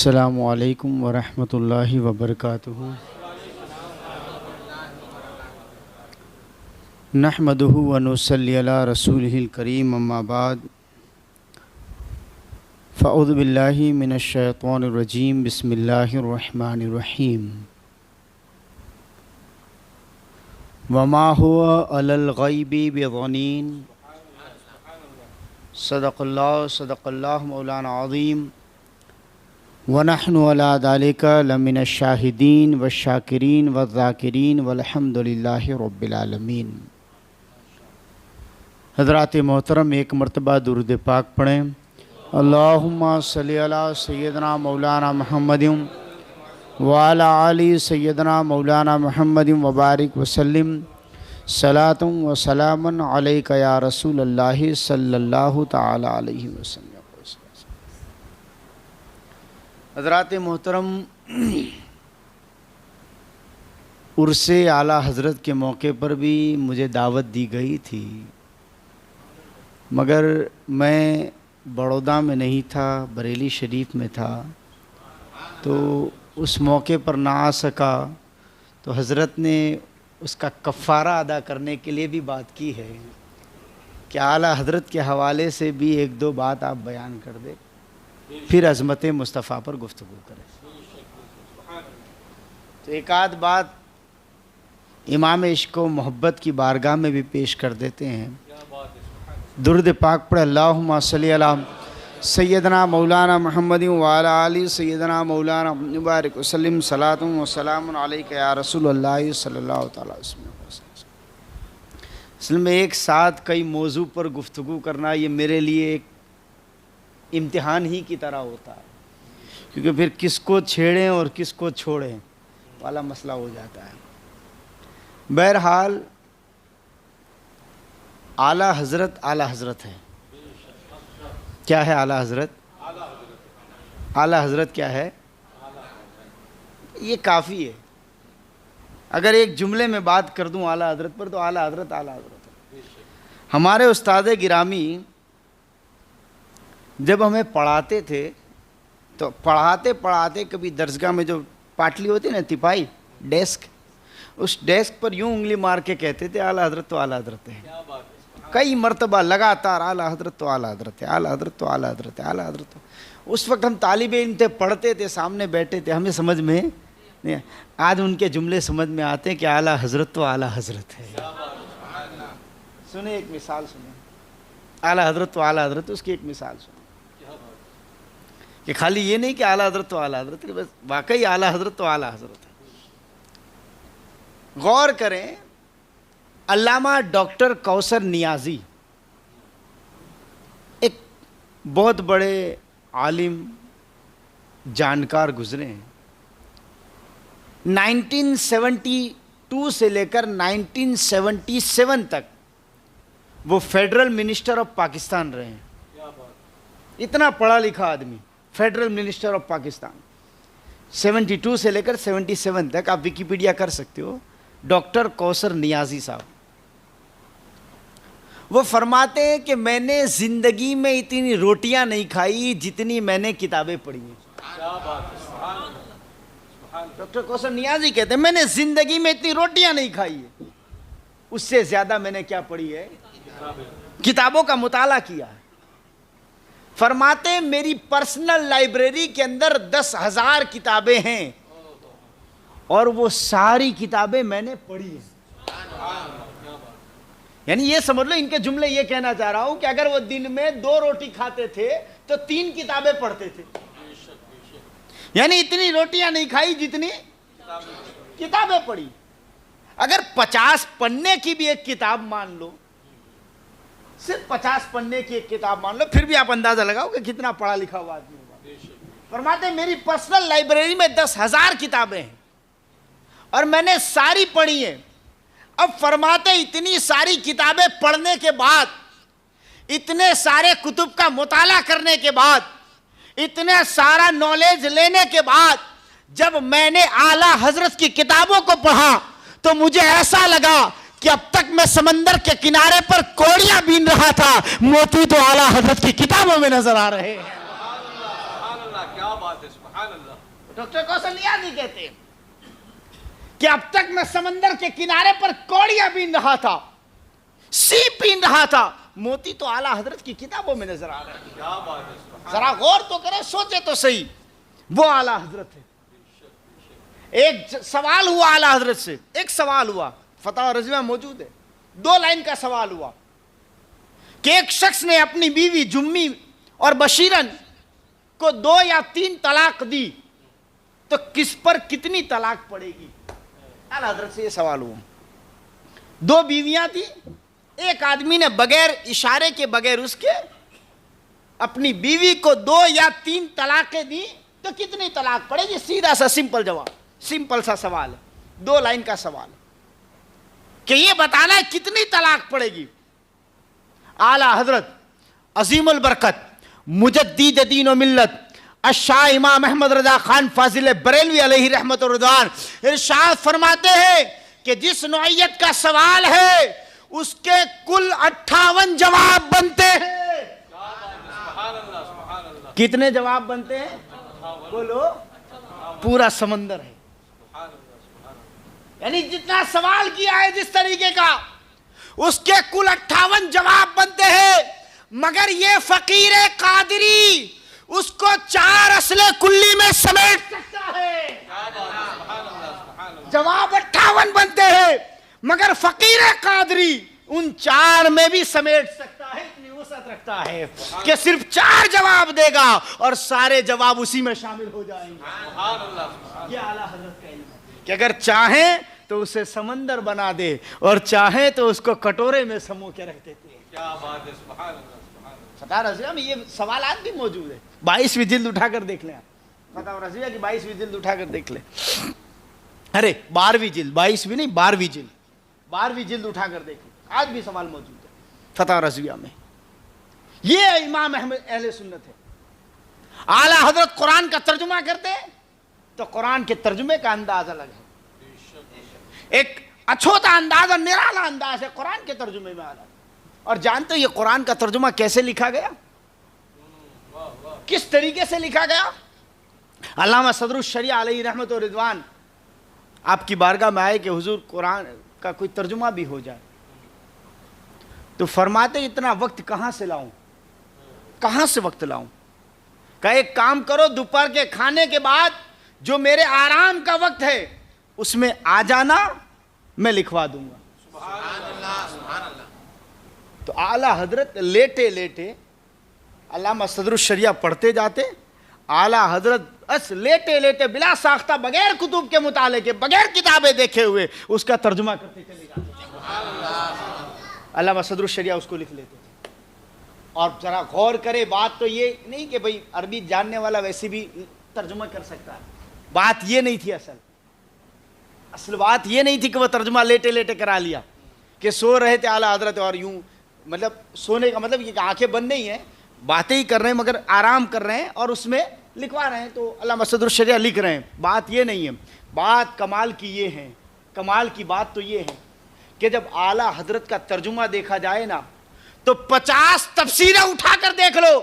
अस्सलामु अलैकुम वरहमतुल्लाहि वबरकातुहू। नहमदुहु व नुसल्ली अला रसूलिहिल करीम, अम्मा बाद। फ़अऊज़ु बिल्लाहि मिनश शैतानिर रजीम, बिस्मिल्लाहिर रहमानिर रहीम। वमा हुवा अलल गैबि बिज़नीन। सदक़ल्लाहु मौलाना अज़ीम। वनहनु अला ज़ालिका लमिनश शाहिदीन वश्शाकिरीन वज़्ज़ाकिरीन वल्हम्दुलिल्लाहि रब्बिल आलमीन। हज़रात मोहतरम, एक मरतबा दुरूद पाक पढ़ें। अल्लाहुम्मा सल्ली अला सय्यदना मौलाना मुहम्मदिन व अला आलि सय्यदना मौलाना मुहम्मदिन व बारिक वसल्लिम सलातुन व सलामुन अलैका या रसूलल्लाहि सल्लल्लाहु तआला अलैहि वसल्लम। हज़रात मोहतरम, उर्से आला हज़रत के मौके पर भी मुझे दावत दी गई थी, मगर मैं बड़ौदा में नहीं था, बरेली शरीफ में था, तो उस मौके पर ना आ सका। तो हज़रत ने उसका कफ़ारा अदा करने के लिए भी बात की है कि आला हज़रत के हवाले से भी एक दो बात आप बयान कर दे, फिर अज़मत मुस्तफ़ा पर गुफ्तगू करें। तो एक आध बात इमाम इश्क़ व मोहब्बत की बारगाह में भी पेश कर देते हैं। दुरूद पाक पढ़े। अल्लाहुम्मा सल्ली अला सय्यदना मौलाना मुहम्मदिन व अला आलि सय्यदना मौलाना मुबारक वसल्लम सलातुन व सलामुन अलैका या रसूलल्लाह सल्लल्लाहु तआला अलैहि वसल्लम। असल में एक साथ कई मौजू पर गुफ्तगू करना ये मेरे लिए एक इम्तिहान ही की तरह होता है, क्योंकि फिर किसको छेड़ें और किसको छोड़ें वाला मसला हो जाता है। बहरहाल आला हज़रत है। क्या है आला हज़रत? आला हज़रत क्या है? ये काफ़ी है। अगर एक जुमले में बात कर दूं आला हज़रत पर, तो आला हज़रत है। हमारे उस्ताद गिरामी जब हमें पढ़ाते थे, तो पढ़ाते पढ़ाते कभी दरसगाह में जो पाटली होती है ना, तिपाई डेस्क, उस डेस्क पर यूं उंगली मार के कहते थे आला हज़रत तो आला हज़रत है। कई मरतबा लगातार आला हज़रत तो आला हज़रत है, आला हज़रत तो आला हज़रत है, आला हज़रत तो। उस वक्त हम तालिब इल्म थे, पढ़ते थे, सामने बैठे थे, हमें समझ में नहीं। आज उनके जुमले समझ में आते हैं कि आला हज़रत तो आला हज़रत है। सुने एक मिसाल सुने, आला हज़रत तो आला हज़रत, उसकी एक मिसाल सुने कि खाली ये नहीं कि आला हज़रत तो आला हज़रत है, बस वाकई आला हज़रत तो आला हज़रत है। गौर करें, अल्लामा डॉक्टर कौसर नियाज़ी एक बहुत बड़े आलिम जानकार गुजरे हैं। 1972 से लेकर 1977 तक वो फेडरल मिनिस्टर ऑफ पाकिस्तान रहे हैं। इतना पढ़ा लिखा आदमी, फेडरल मिनिस्टर ऑफ पाकिस्तान। 72 से लेकर 77 तक, आप विकिपीडिया कर सकते हो, डॉक्टर कौसर नियाज़ी साहब। वो फरमाते हैं कि मैंने ज़िंदगी में इतनी रोटियां नहीं खाई जितनी मैंने किताबें पढ़ी हैं। डॉक्टर कौसर नियाज़ी कहते हैं मैंने ज़िंदगी में इतनी रोटियां नहीं खाई है, उससे ज़्यादा मैंने क्या पढ़ी है? किताबों का मुताला किया है। फरमाते हैं मेरी पर्सनल लाइब्रेरी के अंदर 10,000 किताबें हैं और वो सारी किताबें मैंने पढ़ी हैं। यानी ये समझ लो, इनके जुमले ये कहना चाह रहा हूं कि अगर वो दिन में 2 रोटी खाते थे तो 3 किताबें पढ़ते थे। यानी इतनी रोटियां नहीं खाई जितनी किताबें पढ़ी। अगर 50 पन्ने की भी एक किताब मान लो, सिर्फ 50 पन्ने की एक किताब मान लो, फिर भी आप अंदाजा लगाओ कि कितना पढ़ा लिखा हुआ आदमी होगा। फरमाते मेरी पर्सनल लाइब्रेरी में 10,000 किताबें हैं और मैंने सारी पढ़ी हैं। अब फरमाते इतनी सारी किताबें पढ़ने के बाद, इतने सारे कुतुब का मुताला करने के बाद, इतने सारा नॉलेज लेने के बाद, जब मैंने आला हज़रत की किताबों को पढ़ा तो मुझे ऐसा लगा कि अब तक मैं समंदर के किनारे पर कोड़ियां बीन रहा था, मोती तो आला हज़रत की किताबों में नजर आ रहे हैं। क्या बात है। डॉक्टर कौशल्या जी कहते हैं कि अब तक मैं समंदर के किनारे पर कौड़ियां बीन रहा था, सीप बीन रहा था, मोती तो आला हजरत की किताबों में नजर आ रहे हैं। जरा गौर तो करें, सोचे तो सही, वो आला हजरत है। एक सवाल हुआ आला हजरत से, एक सवाल हुआ, फतवा रज़िया मौजूद है, 2 लाइन का सवाल हुआ कि एक शख्स ने अपनी बीवी जुम्मी और बशीरन को 2 या 3 तलाक दी तो किस पर कितनी तलाक पड़ेगी। आला हजरत से ये सवाल हुआ। 2 बीवियां थी, एक आदमी ने बगैर इशारे के, बगैर उसके अपनी बीवी को 2 या 3 तलाकें दी तो कितनी तलाक पड़ेगी। सीधा सा सिंपल जवाब, सिंपल सा सवाल है, 2 लाइन का सवाल कि ये बताना है कितनी तलाक पड़ेगी। आला हजरत अजीमुल बरकत मुजद्दीद दीन व मिल्लत अशाह इमाम अहमद रजा खान फाजिल बरेलवी अलैहि रहमत व रिदवान इरशाद फरमाते हैं कि जिस नौइयत का सवाल है उसके कुल 58 जवाब बनते हैं। कितने जवाब बनते हैं बोलो? पूरा समंदर है। यानी जितना सवाल किया है जिस तरीके का, उसके कुल 58 जवाब बनते हैं। मगर ये फकीर कादरी उसको 4 असले कुल्ली में समेट सकता है। जवाब 58 बनते हैं, मगर फकीर कादरी उन 4 में भी समेट सकता है। इतनी वसअत रखता है कि सिर्फ 4 जवाब देगा और सारे जवाब उसी में शामिल हो जाएंगे। ये आला हजरत का इल्म है कि अगर चाहे तो उसे समंदर बना दे और चाहे तो उसको कटोरे में समो के रख देते हैं। क्या बात है, सुभान अल्लाह। फतवा रज़िया में ये सवालात भी मौजूद है। 22वीं जिल्द उठाकर देख लें, फतवा रज़िया की 22वीं जिल्द उठाकर देख लें। अरे 12वीं जिल्द, 22वीं नहीं 12वीं जिल्द, 12वीं जिल्द उठाकर देख लें, आज भी सवाल मौजूद है फतवा रज़िया में। ये इमाम अहमद अहले सुन्नत है। आला हजरत कुरान का तर्जुमा करते हैं तो कुरान के तर्जुमे का अंदाज अलग है, एक अछूता अंदाज और निराला अंदाज है कुरान के तर्जुमे में अलग। और जानते हो ये कुरान का तर्जुमा कैसे लिखा गया, किस तरीके से लिखा गया? अल्लामा सदरुश शरिया अलैहि रहमत और रिदवान आपकी बारगाह में आए कि हुजूर कुरान का कोई तर्जुमा भी हो जाए, तो फरमाते इतना वक्त कहाँ से लाऊं, कहाँ से वक्त लाऊं? का एक काम करो, दोपहर के खाने के बाद जो मेरे आराम का वक्त है उसमें आ जाना, मैं लिखवा दूंगा। तो आला हजरत लेटे लेटे अल्लामा सदरुश शरिया पढ़ते जाते, आला हजरत बस लेटे लेटे बिला साख्ता, बगैर कुतुब के मुताले के, बगैर किताबें देखे हुए उसका तर्जुमा करते चले जाते थे। अल्लामा सदरुश शरिया उसको लिख लेते थे। और जरा गौर करे, बात तो ये नहीं कि भाई अरबी जानने वाला वैसे भी तर्जुमा कर सकता है, बात ये नहीं थी। असल बात ये नहीं थी कि वह तर्जुमा लेटे लेटे करा लिया, कि सो रहे थे आला हजरत और यूं, मतलब सोने का मतलब ये आंखें बंद नहीं है, बातें ही कर रहे हैं मगर आराम कर रहे हैं और उसमें लिखवा रहे हैं, तो अल्लामा सदरुश शरिया लिख रहे हैं। बात ये नहीं है, बात कमाल की ये है, कमाल की बात तो ये है कि जब आला हजरत का तर्जुमा देखा जाए ना तो 50 तफसीरें उठाकर देख लो,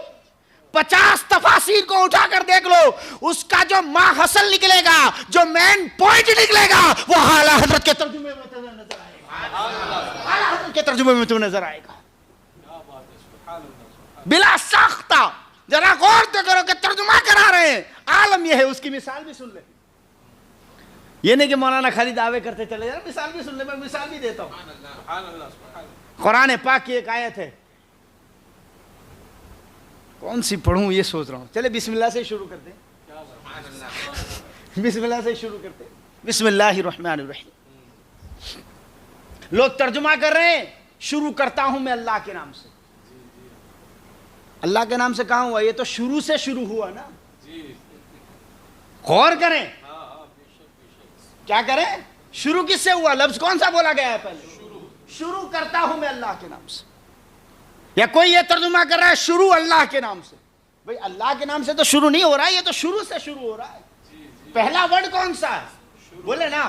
50 तफासीर को उठाकर देख लो, उसका जो माहसल निकलेगा, जो मेन पॉइंट निकलेगा, वो आला हजरत के तर्जुमे में तुम्हें नजर आएगा। आला हजरत के तर्जुमे में तुम्हें नजर आएगा बिला साख्ता। जरा गौर तो करो कि तर्जुमा करा रहे हैं, आलम यह है। उसकी मिसाल भी सुन ले, ये नहीं कि मौलाना खाली दावे करते चले जाए, मिसाल भी सुन ले, मैं मिसाल भी देता हूं। कुरान पाक की एक आयत है, कौन सी पढ़ूं ये सोच रहा हूं। चले बिस्मिल्लाह से शुरू करते हैं, बिस्मिल्लाह से शुरू करते हैं। बिस्मिल्लाहिर्रहमानिर्रहीम। लोग तर्जुमा कर रहे हैं, शुरू करता हूं मैं अल्लाह के नाम से। अल्लाह के नाम से कहा हुआ, ये तो शुरू से शुरू हुआ ना। गौर करें, क्या करें, शुरू किससे हुआ, लफ्ज कौन सा बोला गया है पहले? शुरू करता हूं मैं अल्लाह के नाम से। या कोई ये तर्जुमा कर रहा है शुरू अल्लाह के नाम से, भाई अल्लाह के नाम से तो शुरू नहीं हो रहा है, ये तो शुरू से शुरू हो रहा है। पहला वर्ड कौन सा है, बोले ना,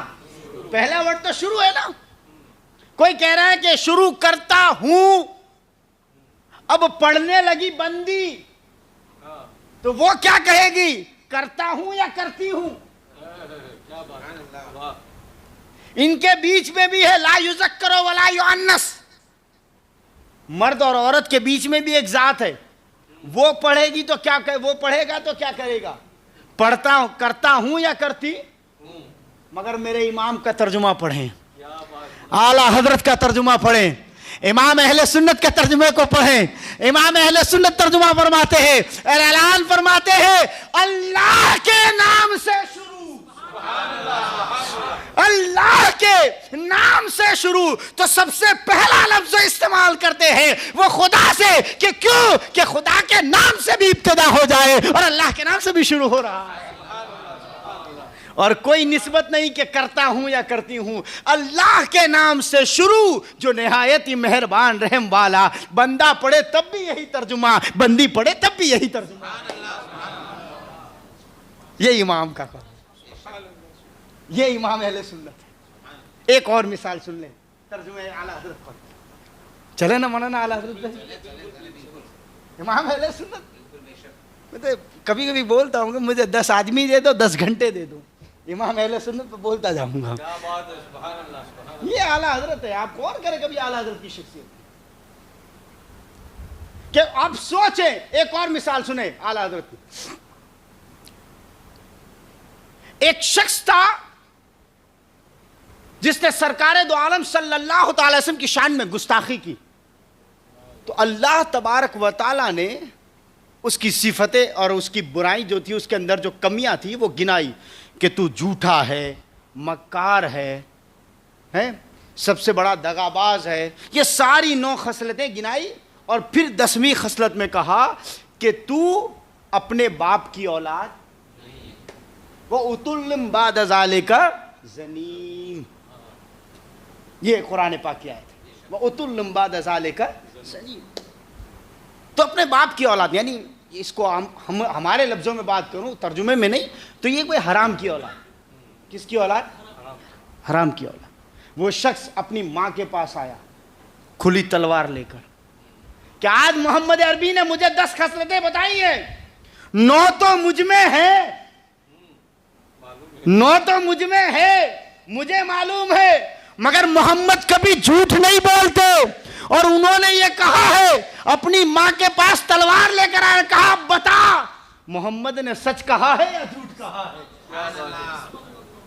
पहला वर्ड तो शुरू है ना। कोई कह रहा है कि शुरू करता हूं, अब पढ़ने लगी बंदी, तो वो क्या कहेगी, करता हूं या करती हूं। इनके बीच में भी है ला युज़क्करो वला युअन्नस, मर्द और औरत के बीच में भी एक जात है। वो पढ़ेगी तो क्या वो पढ़ेगा तो क्या करेगा, पढ़ता हूं, करता हूं या करती। मगर मेरे इमाम का तर्जुमा पढ़ें, आला हजरत का तर्जुमा पढ़ें, इमाम अहले सुन्नत के तर्जुमे को पढ़ें। इमाम अहले सुन्नत तर्जुमा फरमाते हैं, ऐलान फरमाते हैं, अल्लाह के नाम से शुरू, अल्लाह के नाम से शुरू। तो सबसे पहला लफ्ज इस्तेमाल करते हैं वो खुदा से, कि क्यों, कि खुदा के नाम से भी इब्तिदा हो जाए और अल्लाह के नाम से भी शुरू हो रहा है। और कोई निस्बत नहीं कि करता हूं या करती हूं, अल्लाह के नाम से शुरू जो निहायत ही मेहरबान रहम वाला। बंदा पढ़े तब भी यही तर्जुमा, बंदी पढ़े तब भी यही तर्जुमा। ये इमाम का कौल, ये इमाम अहले सुन्नत है। एक और मिसाल सुन ले, तर्जुमे आला हजरत पर चले ना, मौलाना आला हजरत पे इमाम अहले सुन्नत। मैं तो कभी कभी बोलता हूँ कि मुझे 10 आदमी दे दो, 10 घंटे दे दो, इमाम अहले सुन्नत पे बोलता जाऊंगा। ये आला हजरत है। आप कौन करे कभी आला हजरत की शख्सियत कि आप सोचे। एक और मिसाल सुने आला हजरत की। एक शख्स था जिसने सरकारे दो आलम सल्लल्लाहु अलैहि वसल्लम की शान में गुस्ताखी की, तो अल्लाह तबारक व तआला ने उसकी सिफतें और उसकी बुराई जो थी, उसके अंदर जो कमियां थी वो गिनाई कि तू झूठा है, मक्कार है, सबसे बड़ा दगाबाज है। ये सारी 9 खसलतें गिनाई और फिर 10वीं खसलत में कहा कि तू अपने बाप की औलाद, वो उतुल्लिम बाद ज़ालिका ज़नीम। ये कुरान पाक की आयत है, वो उतुल्लिम बाद ज़ालिका ज़नीम। तो अपने बाप की औलाद, यानी इसको हम हमारे लफ्ज़ों में बात करूं, तर्जुमे में नहीं, तो ये कोई हराम की औलाद। किसकी औलाद? हराम की औलाद। वो शख्स अपनी माँ के पास आया खुली तलवार लेकर, क्या आज मोहम्मद अरबी ने मुझे 10 खसलतें बताई है, 9 तो मुझ में है, 9 तो मुझ में है, मुझे मालूम है, मगर मोहम्मद कभी झूठ नहीं बोलते। और उन्होंने ये कहा है, अपनी माँ के पास तलवार लेकर आया, कहा बता मोहम्मद ने सच कहा है या झूठ कहा है।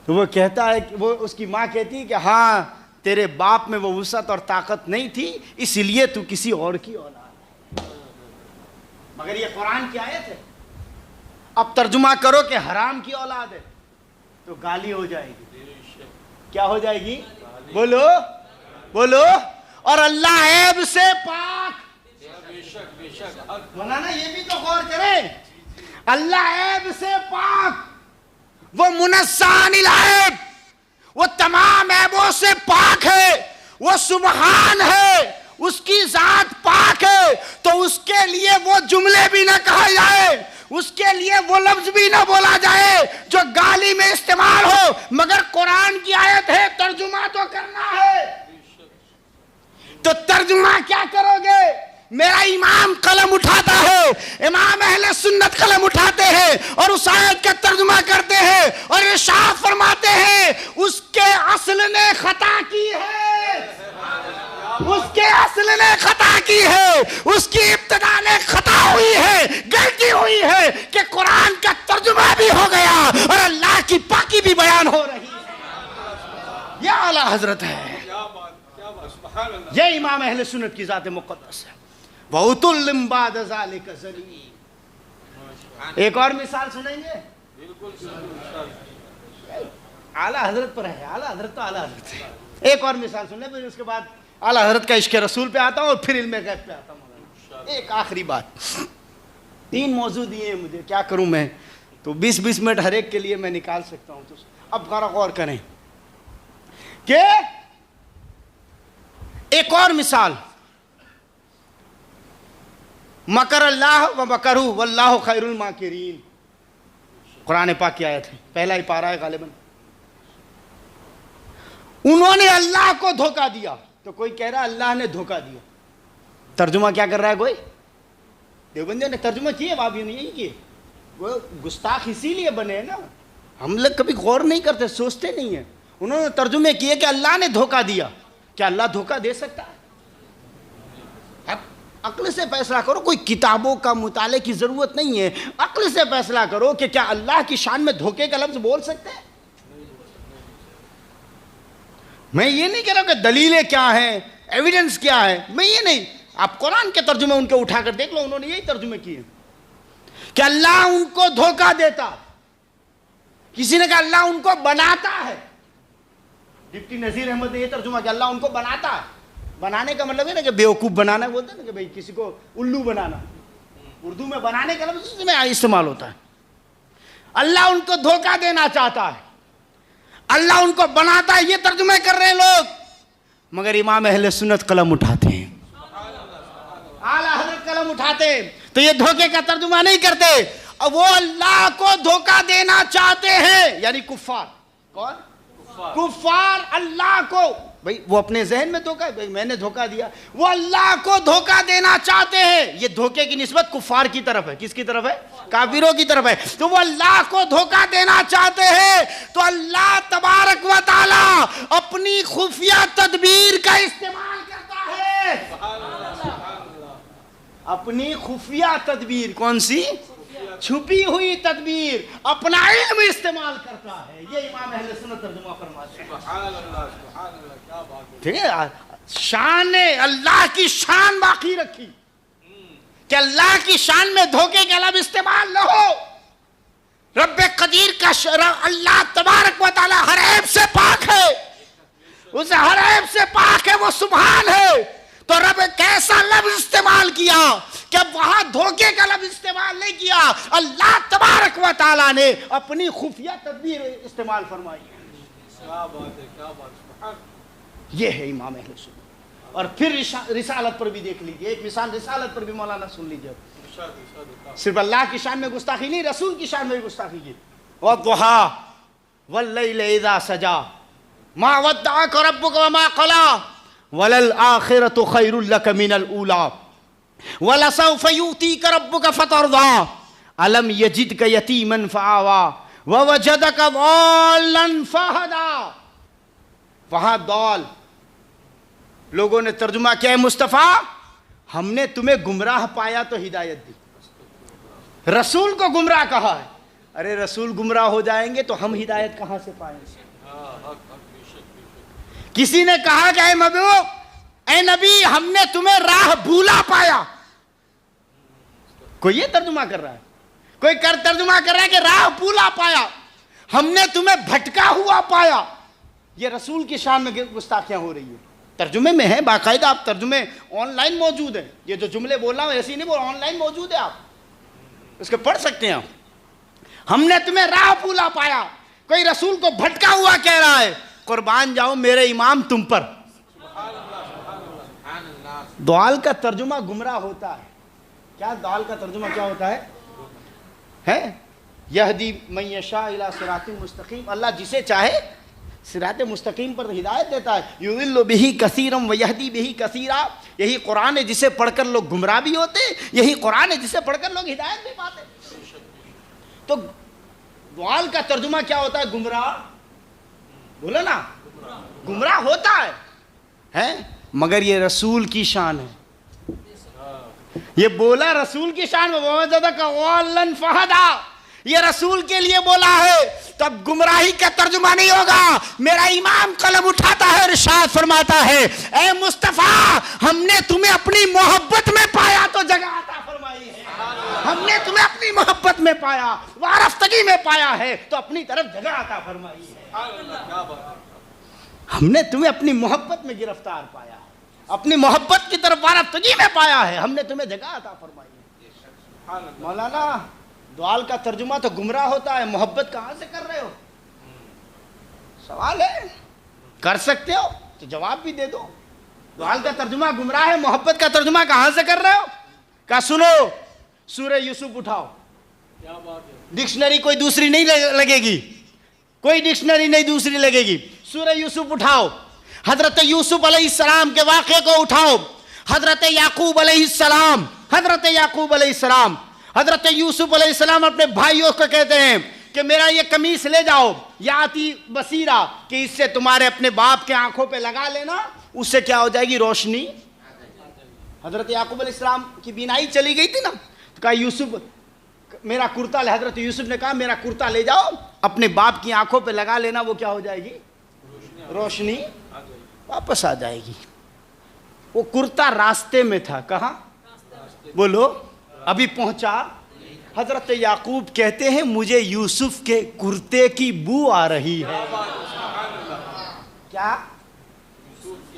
तो वो कहता है, वो उसकी माँ कहती है कि हाँ तेरे बाप में वो वुसअत और ताकत नहीं थी, इसलिए तू किसी और की औलाद है। मगर ये कुरान की आयत है। अब तर्जुमा करो कि हराम की औलाद है तो गाली हो जाएगी। क्या हो जाएगी? बोलो बोलो। और अल्लाह ऐब से पाक। मौलाना ये भी तो गौर करें, अल्लाह ऐब से पाक, वो मुनस्सानिल ऐब, वो तमाम ऐबों से पाक है, वो सुबहान है, उसकी जात पाक है। तो उसके लिए वो जुमले भी ना कहा जाए, उसके लिए वो लफ्ज भी ना बोला जाए जो गाली में इस्तेमाल हो। मगर कुरान की आयत है, तर्जुमा तो करना है। तो तर्जुमा क्या करोगे? मेरा इमाम कलम उठाता है, इमाम अहले सुन्नत कलम उठाते हैं और उस आयत का तर्जुमा करते हैं और इरशाद फरमाते हैं, उसके असल ने खता की है, उसके असल ने खता की है, उसकी इब्तिदा ने खता हुई है, गलती हुई है कि कुरान का तर्जुमा भी हो गया और अल्लाह की पाकी भी बयान हो रही है। यह आला हजरत है, यह इमाम अहले सुन्नत की जात मुक़द्दस है। वहुतुल्लिम बाद ज़ालिका ज़नीम। एक और मिसाल सुनेंगे? आला हजरत पर है, आला हजरत तो आला हजरत है। एक और मिसाल सुन ले, फिर उसके बाद आला हजरत का इश्क़ रसूल पे आता हूँ और फिर इल्म गैब पे आता हूँ। एक आखिरी बात, 3 मौजू दिए हैं मुझे, क्या करूँ मैं, तो 20-20 मिनट हर एक के लिए मैं निकाल सकता हूँ। तो अब गौर करें कि एक और मिसाल, मकर अल्लाह व मकरू वल्लाहु खैरुल माकिरीन। कुरान पाक की आयत है, पहला ही पारा है गालिबन। उन्होंने अल्लाह को धोखा दिया, तो कोई कह रहा है अल्लाह ने धोखा दिया। तर्जुमा क्या कर रहा है कोई? देवबंदियों ने तर्जुमा किए, वाबियों ने यही किए। वो गुस्ताख इसीलिए बने हैं ना, हम लोग कभी गौर नहीं करते, सोचते नहीं है। उन्होंने तर्जुमे किए कि अल्लाह ने धोखा दिया। क्या अल्लाह धोखा दे सकता है? अब अक्ल से फैसला करो, कोई किताबों का मुताले की जरूरत नहीं है। अक्ल से फैसला करो कि क्या अल्लाह की शान में धोखे का लफ्ज बोल सकते हैं? मैं ये नहीं कह रहा कि दलीलें क्या हैं, एविडेंस क्या है, मैं ये नहीं। आप कुरान के तर्जुमे उनके उठाकर देख लो, उन्होंने यही तर्जुमे किए कि अल्लाह उनको धोखा देता। किसी ने कहा अल्लाह उनको बनाता है। डिप्टी नजीर अहमद ने यह तर्जुमा किया, अल्लाह उनको बनाता है। बनाने का मतलब है ना कि बेवकूफ बनाना, बोलते हैं ना कि भाई किसी को उल्लू बनाना। उर्दू में बनाने का लफ्ज उसमें इस्तेमाल होता है। अल्लाह उनको धोखा देना चाहता है, अल्लाह उनको बनाता है, ये तर्जुमे कर रहे हैं लोग। मगर इमाम अहले सुन्नत कलम उठाते हैं, आला हज़रत कलम उठाते हैं, तो ये धोखे का तर्जुमा नहीं करते। अब वो अल्लाह को धोखा देना चाहते हैं, यानी कुफ्फार। कौन? कुफ्फार अल्लाह को, भाई वो अपने जहन में धोखा, भाई मैंने धोखा दिया, वो अल्लाह को धोखा देना चाहते हैं। ये धोखे की निस्बत कुफ्फार की तरफ है। किसकी तरफ है? काफिरों की तरफ है। तो वो अल्लाह को धोखा देना चाहते हैं, तो अल्लाह तबारक व तआला अपनी खुफिया तदबीर का इस्तेमाल करता है। अपनी खुफिया तदबीर, कौन सी? छुपी हुई तदबीर, अपना इल्म इस्तेमाल करता है। ये इमाम अहले सुन्नत तर्जुमा फरमाते हैं। ठीक है, शान अल्लाह की शान बाकी रखी कि अल्लाह की शान में धोखे के अलावा इस्तेमाल न हो। रब्बे कदीर का अल्लाह तबारक व तआला हर ऐब से पाक है, उसे हर ऐब से पाक है, वो सुभान है। तो रब कैसा लफ्ज इस्तेमाल किया कि वहां धोखे का लफ्ज इस्तेमाल नहीं किया, अल्लाह तबारक व तआला ने अपनी खुफिया तदबीर इस्तेमाल फरमाई। क्या बात है, क्या बात है। ये है इमाम अहले सुन्नत। और फिर रिसालत पर भी देख लीजिए, एक मिसाल रिसालत पर भी मौलाना सुन लीजिए। सिर्फ अल्लाह की शान में गुस्ताखी नहीं, रसूल की शान में भी गुस्ताखी की। वद्दुहा वल्लैल इज़ा सजा मा वद्दअक रब्बुक व मा क़ला वलल आखिरतु खैरुल लक मिनल ऊला वलसौफ युतीक रब्बुक फतरदा अलम यजिदक यतीमन फआवा ववजदक ज़ाल्लन फहदा। वहां दौल लोगों ने तर्जुमा किया है, मुस्तफ़ा हमने तुम्हें गुमराह पाया तो हिदायत दी, रसूल को गुमराह कहा है। अरे रसूल गुमराह हो जाएंगे तो हम हिदायत कहां से पाएंगे? किसी ने कहा कि ऐ नबी हमने तुम्हें राह भूला पाया। कोई ये तर्जुमा कर रहा है, कोई तर्जुमा कर रहा है कि राह भूला पाया, हमने तुम्हें भटका हुआ पाया। ये रसूल की शान में गुस्ताखियां हो रही है। तर्जुमे में है बाकायदा, आप तर्जुमे ऑनलाइन मौजूद है। ये जो जुमले बोल रहा हूं ऐसे ही नहीं बोल, ऑनलाइन मौजूद है, आप उसके पढ़ सकते हैं। हमने तुम्हें राह भूला पाया, कोई रसूल को भटका हुआ कह रहा है। कुर्बान जाऊं मेरे इमाम तुम पर। दौल का तर्जुमा गुमराह होता है। क्या दौल का तर्जुमा क्या होता है? यहदी मन यशा इला सिरातिल मुस्तकीम, अल्लाह जिसे चाहे सिराते मुस्तकीम पर हिदायत देता है। युदिल्लु बिही कसीरम व यहदी बिही कसीरा। यही कुरान है जिसे पढ़कर लोग गुमराह भी होते, यही कुरान है जिसे पढ़कर लोग हिदायत भी पाते। तो दौल का तर्जुमा क्या होता है? गुमराह। बोलो ना, गुमराह होता है? मगर ये रसूल की शान है। ये बोला रसूल की शान में, फहदा, ये रसूल के लिए बोला है, तब गुमराही का तर्जुमा नहीं होगा। मेरा इमाम कलम उठाता है और इरशाद फरमाता है, ऐ मुस्तफा हमने तुम्हें अपनी मोहब्बत में पाया तो जगह अता फरमाई है। हमने तुम्हें अपनी मोहब्बत में पाया, वारफ्तगी में पाया है तो अपनी तरफ जगह अता फरमाई है। हमने तुम्हें अपनी मोहब्बत में गिरफ्तार पाया, अपनी मोहब्बत की तरफ वारफ्तगी में पाया है, हमने तुम्हें जगह अता फरमाई है। मौलाना दुआल का तर्जुमा तो गुमराह होता है, मोहब्बत कहां से कर रहे हो? सवाल है, कर सकते हो तो जवाब भी दे दो। दुआल का तर्जुमा गुमराह है, मोहब्बत का तर्जुमा कहां से कर रहे हो? क्या सुनो, सूरह यूसुफ उठाओ, क्या बात है, डिक्शनरी कोई दूसरी नहीं लगेगी, कोई डिक्शनरी नहीं दूसरी लगेगी। सूरह यूसुफ उठाओ, हजरत यूसुफ अलैहिस्सलाम के वाक़े को उठाओ, हजरत याकूब अलैहिस्सलाम, हजरत याकूब अलैहिस्सलाम हजरत यूसुफ अलैहिस्सलाम अपने भाइयों को कहते हैं कि मेरा ये कमीज ले जाओ, याती बसीरा, कि इससे तुम्हारे अपने बाप के आंखों पे लगा लेना, उससे क्या हो जाएगी, रोशनी। हजरत याकूब अलैहिस्सलाम की बीनाई चली गई थी ना, तो कहा यूसुफ मेरा कुर्ता ले, हजरत यूसुफ ने कहा मेरा कुर्ता ले जाओ, अपने बाप की आंखों पे लगा लेना, वो क्या हो जाएगी, रोशनी वापस आ जाएगी। वो कुर्ता रास्ते में था, कहाँ बोलो, अभी पहुंचा। हजरत याकूब कहते हैं मुझे यूसुफ के कुर्ते की बू आ रही है। क्या?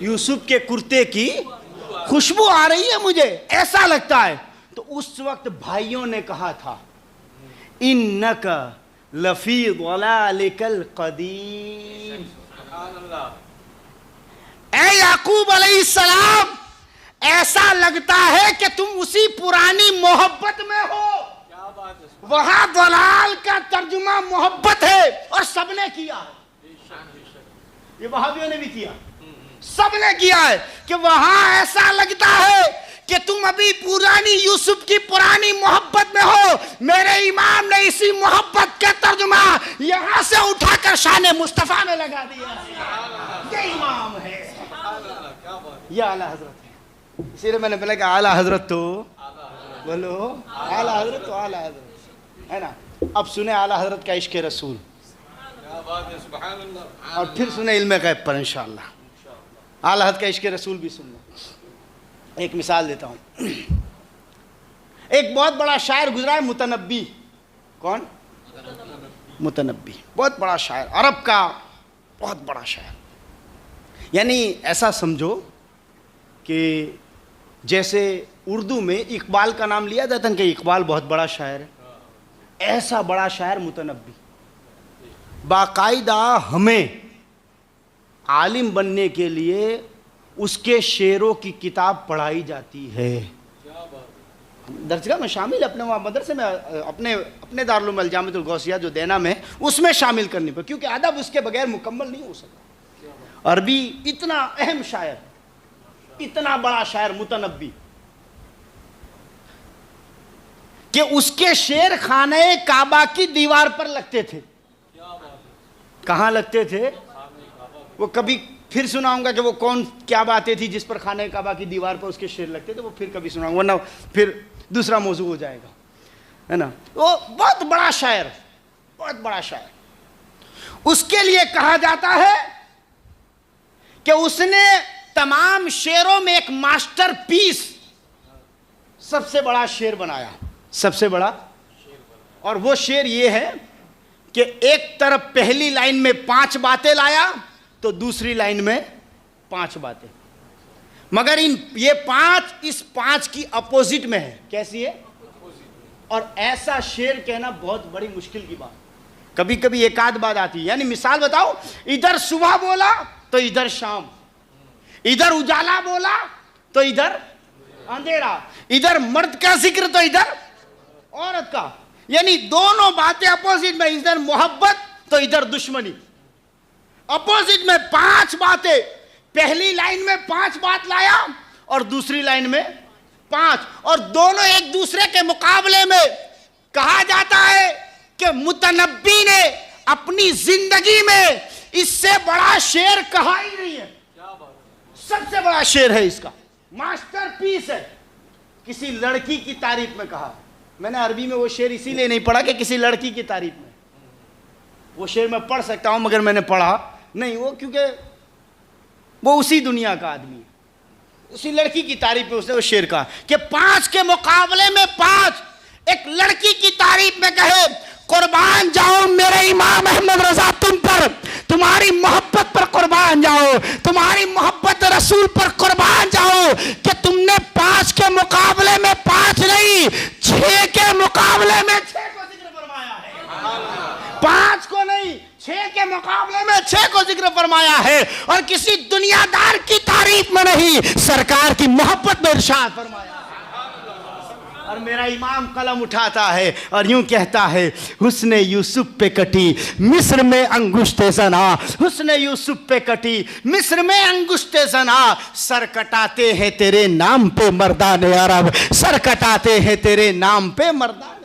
यूसुफ के कुर्ते की खुशबू आ रही है, मुझे ऐसा लगता है। तो उस वक्त भाइयों ने कहा था इन्नका लफी ज़लालिकल क़दीम, ऐ याकूब अलैहिस्सलाम, ऐसा लगता है कि तुम उसी पुरानी मोहब्बत में हो। क्या बात है, वहां दलाल का तर्जुमा मोहब्बत है, और सबने किया, ये वहाबियों ने भी किया, सबने किया है कि वहां ऐसा लगता है कि तुम अभी पुरानी यूसुफ की पुरानी मोहब्बत में हो। मेरे इमाम ने इसी मोहब्बत का तर्जुमा यहां से उठाकर शान मुस्तफा में लगा दिया। ये इमाम है, ये आला हजरत है। इसीलिए मैंने बोला कि आला हजरत तो बोलो, आला हजरत तो आला हजरत है ना। अब सुने आला हजरत का इश्क रसूल, और फिर सुने इल्म गैब पर इंशाअल्लाह। आला हजरत का इश्क रसूल भी सुनना। एक मिसाल देता हूँ। एक बहुत बड़ा शायर गुजरा है, मुतनब्बी। कौन? मुतनब्बी, बहुत बड़ा शायर, अरब का बहुत बड़ा शायर। यानी ऐसा समझो कि जैसे उर्दू में इकबाल का नाम लिया जाता है कि इकबाल बहुत बड़ा शायर है, ऐसा बड़ा शायर मुतनब्बी। बाकायदा हमें आलिम बनने के लिए उसके शेरों की किताब पढ़ाई जाती है। दर्जगा में शामिल, अपने वहाँ मदरसे में, अपने दारुल उलूम जामिअतुल गौसिया जो देना में, उसमें शामिल करनी पर, क्योंकि अदब उसके बगैर मुकम्मल नहीं हो सकता। अरबी इतना अहम शायर, इतना बड़ा शायर मुतनब्बी, कि उसके शेर खाने काबा की दीवार पर लगते थे। कहाँ लगते थे? वो कभी फिर सुनाऊंगा कि वो कौन क्या बातें थी जिस पर खाने काबा की दीवार पर उसके शेर लगते थे, वो फिर कभी सुनाऊंगा, वरना फिर दूसरा मौजू हो जाएगा, है ना। वो बहुत बड़ा शायर, बहुत बड़ा शायर। उसके लिए कहा जाता है कि उसने तमाम शेरों में एक मास्टरपीस, सबसे बड़ा शेर बनाया, सबसे बड़ा। और वो शेर ये है कि एक तरफ पहली लाइन में 5 बातें लाया, तो दूसरी लाइन में 5 बातें, मगर ये 5 इस 5 की अपोजिट में है। कैसी है? और ऐसा शेर कहना बहुत बड़ी मुश्किल की बात। कभी कभी एक आध बात आती है। यानी मिसाल बताओ, इधर सुबह बोला तो इधर शाम, इधर उजाला बोला तो इधर अंधेरा, इधर मर्द का जिक्र तो इधर औरत का, यानी दोनों बातें अपोजिट में, इधर मोहब्बत तो इधर दुश्मनी। अपोजिट में 5 बातें, पहली लाइन में 5 बात लाया और दूसरी लाइन में 5, और दोनों एक दूसरे के मुकाबले में। कहा जाता है कि मुतनब्बी ने अपनी जिंदगी में इससे बड़ा शेर कहा ही नहीं है। सबसे बड़ा शेर है इसका, मास्टरपीस है। किसी लड़की की तारीफ में कहा। मैंने अरबी में वो शेर इसीलिए नहीं पढ़ा कि किसी लड़की की तारीफ में, वो शेर मैं पढ़ सकता हूं मगर मैंने पढ़ा नहीं, वो क्योंकि वो उसी दुनिया का आदमी है, उसी लड़की की तारीफ में उसने वो शेर कहा कि 5 के मुकाबले में 5 एक लड़की की तारीफ में कहे, कुर्बान जाओ मेरे इमाम अहमद रजा तुम पर, तुम्हारी मोहब्बत पर कुर्बान जाओ, तुम्हारी मोहब्बत रसूल पर कुर्बान जाओ कि तुमने 5 के मुकाबले में 5 नहीं, 6 के मुकाबले में 6 को जिक्र फरमाया है। 5 को नहीं, 6 के मुकाबले में 6 को जिक्र फरमाया है, और किसी दुनियादार की तारीफ में नहीं, सरकार की मोहब्बत में इरशाद फरमाया है। और मेरा इमाम कलम उठाता है और यूं कहता है, हुस्ने यूसुफ पे कटी मिस्र में अंगुष्ते ज़ना, हुस्ने यूसुफ पे कटी मिस्र में अंगुष्ते ज़ना, सर कटाते हैं तेरे नाम पे मर्दाने अरब, सर कटाते हैं तेरे नाम पे मर्दाने।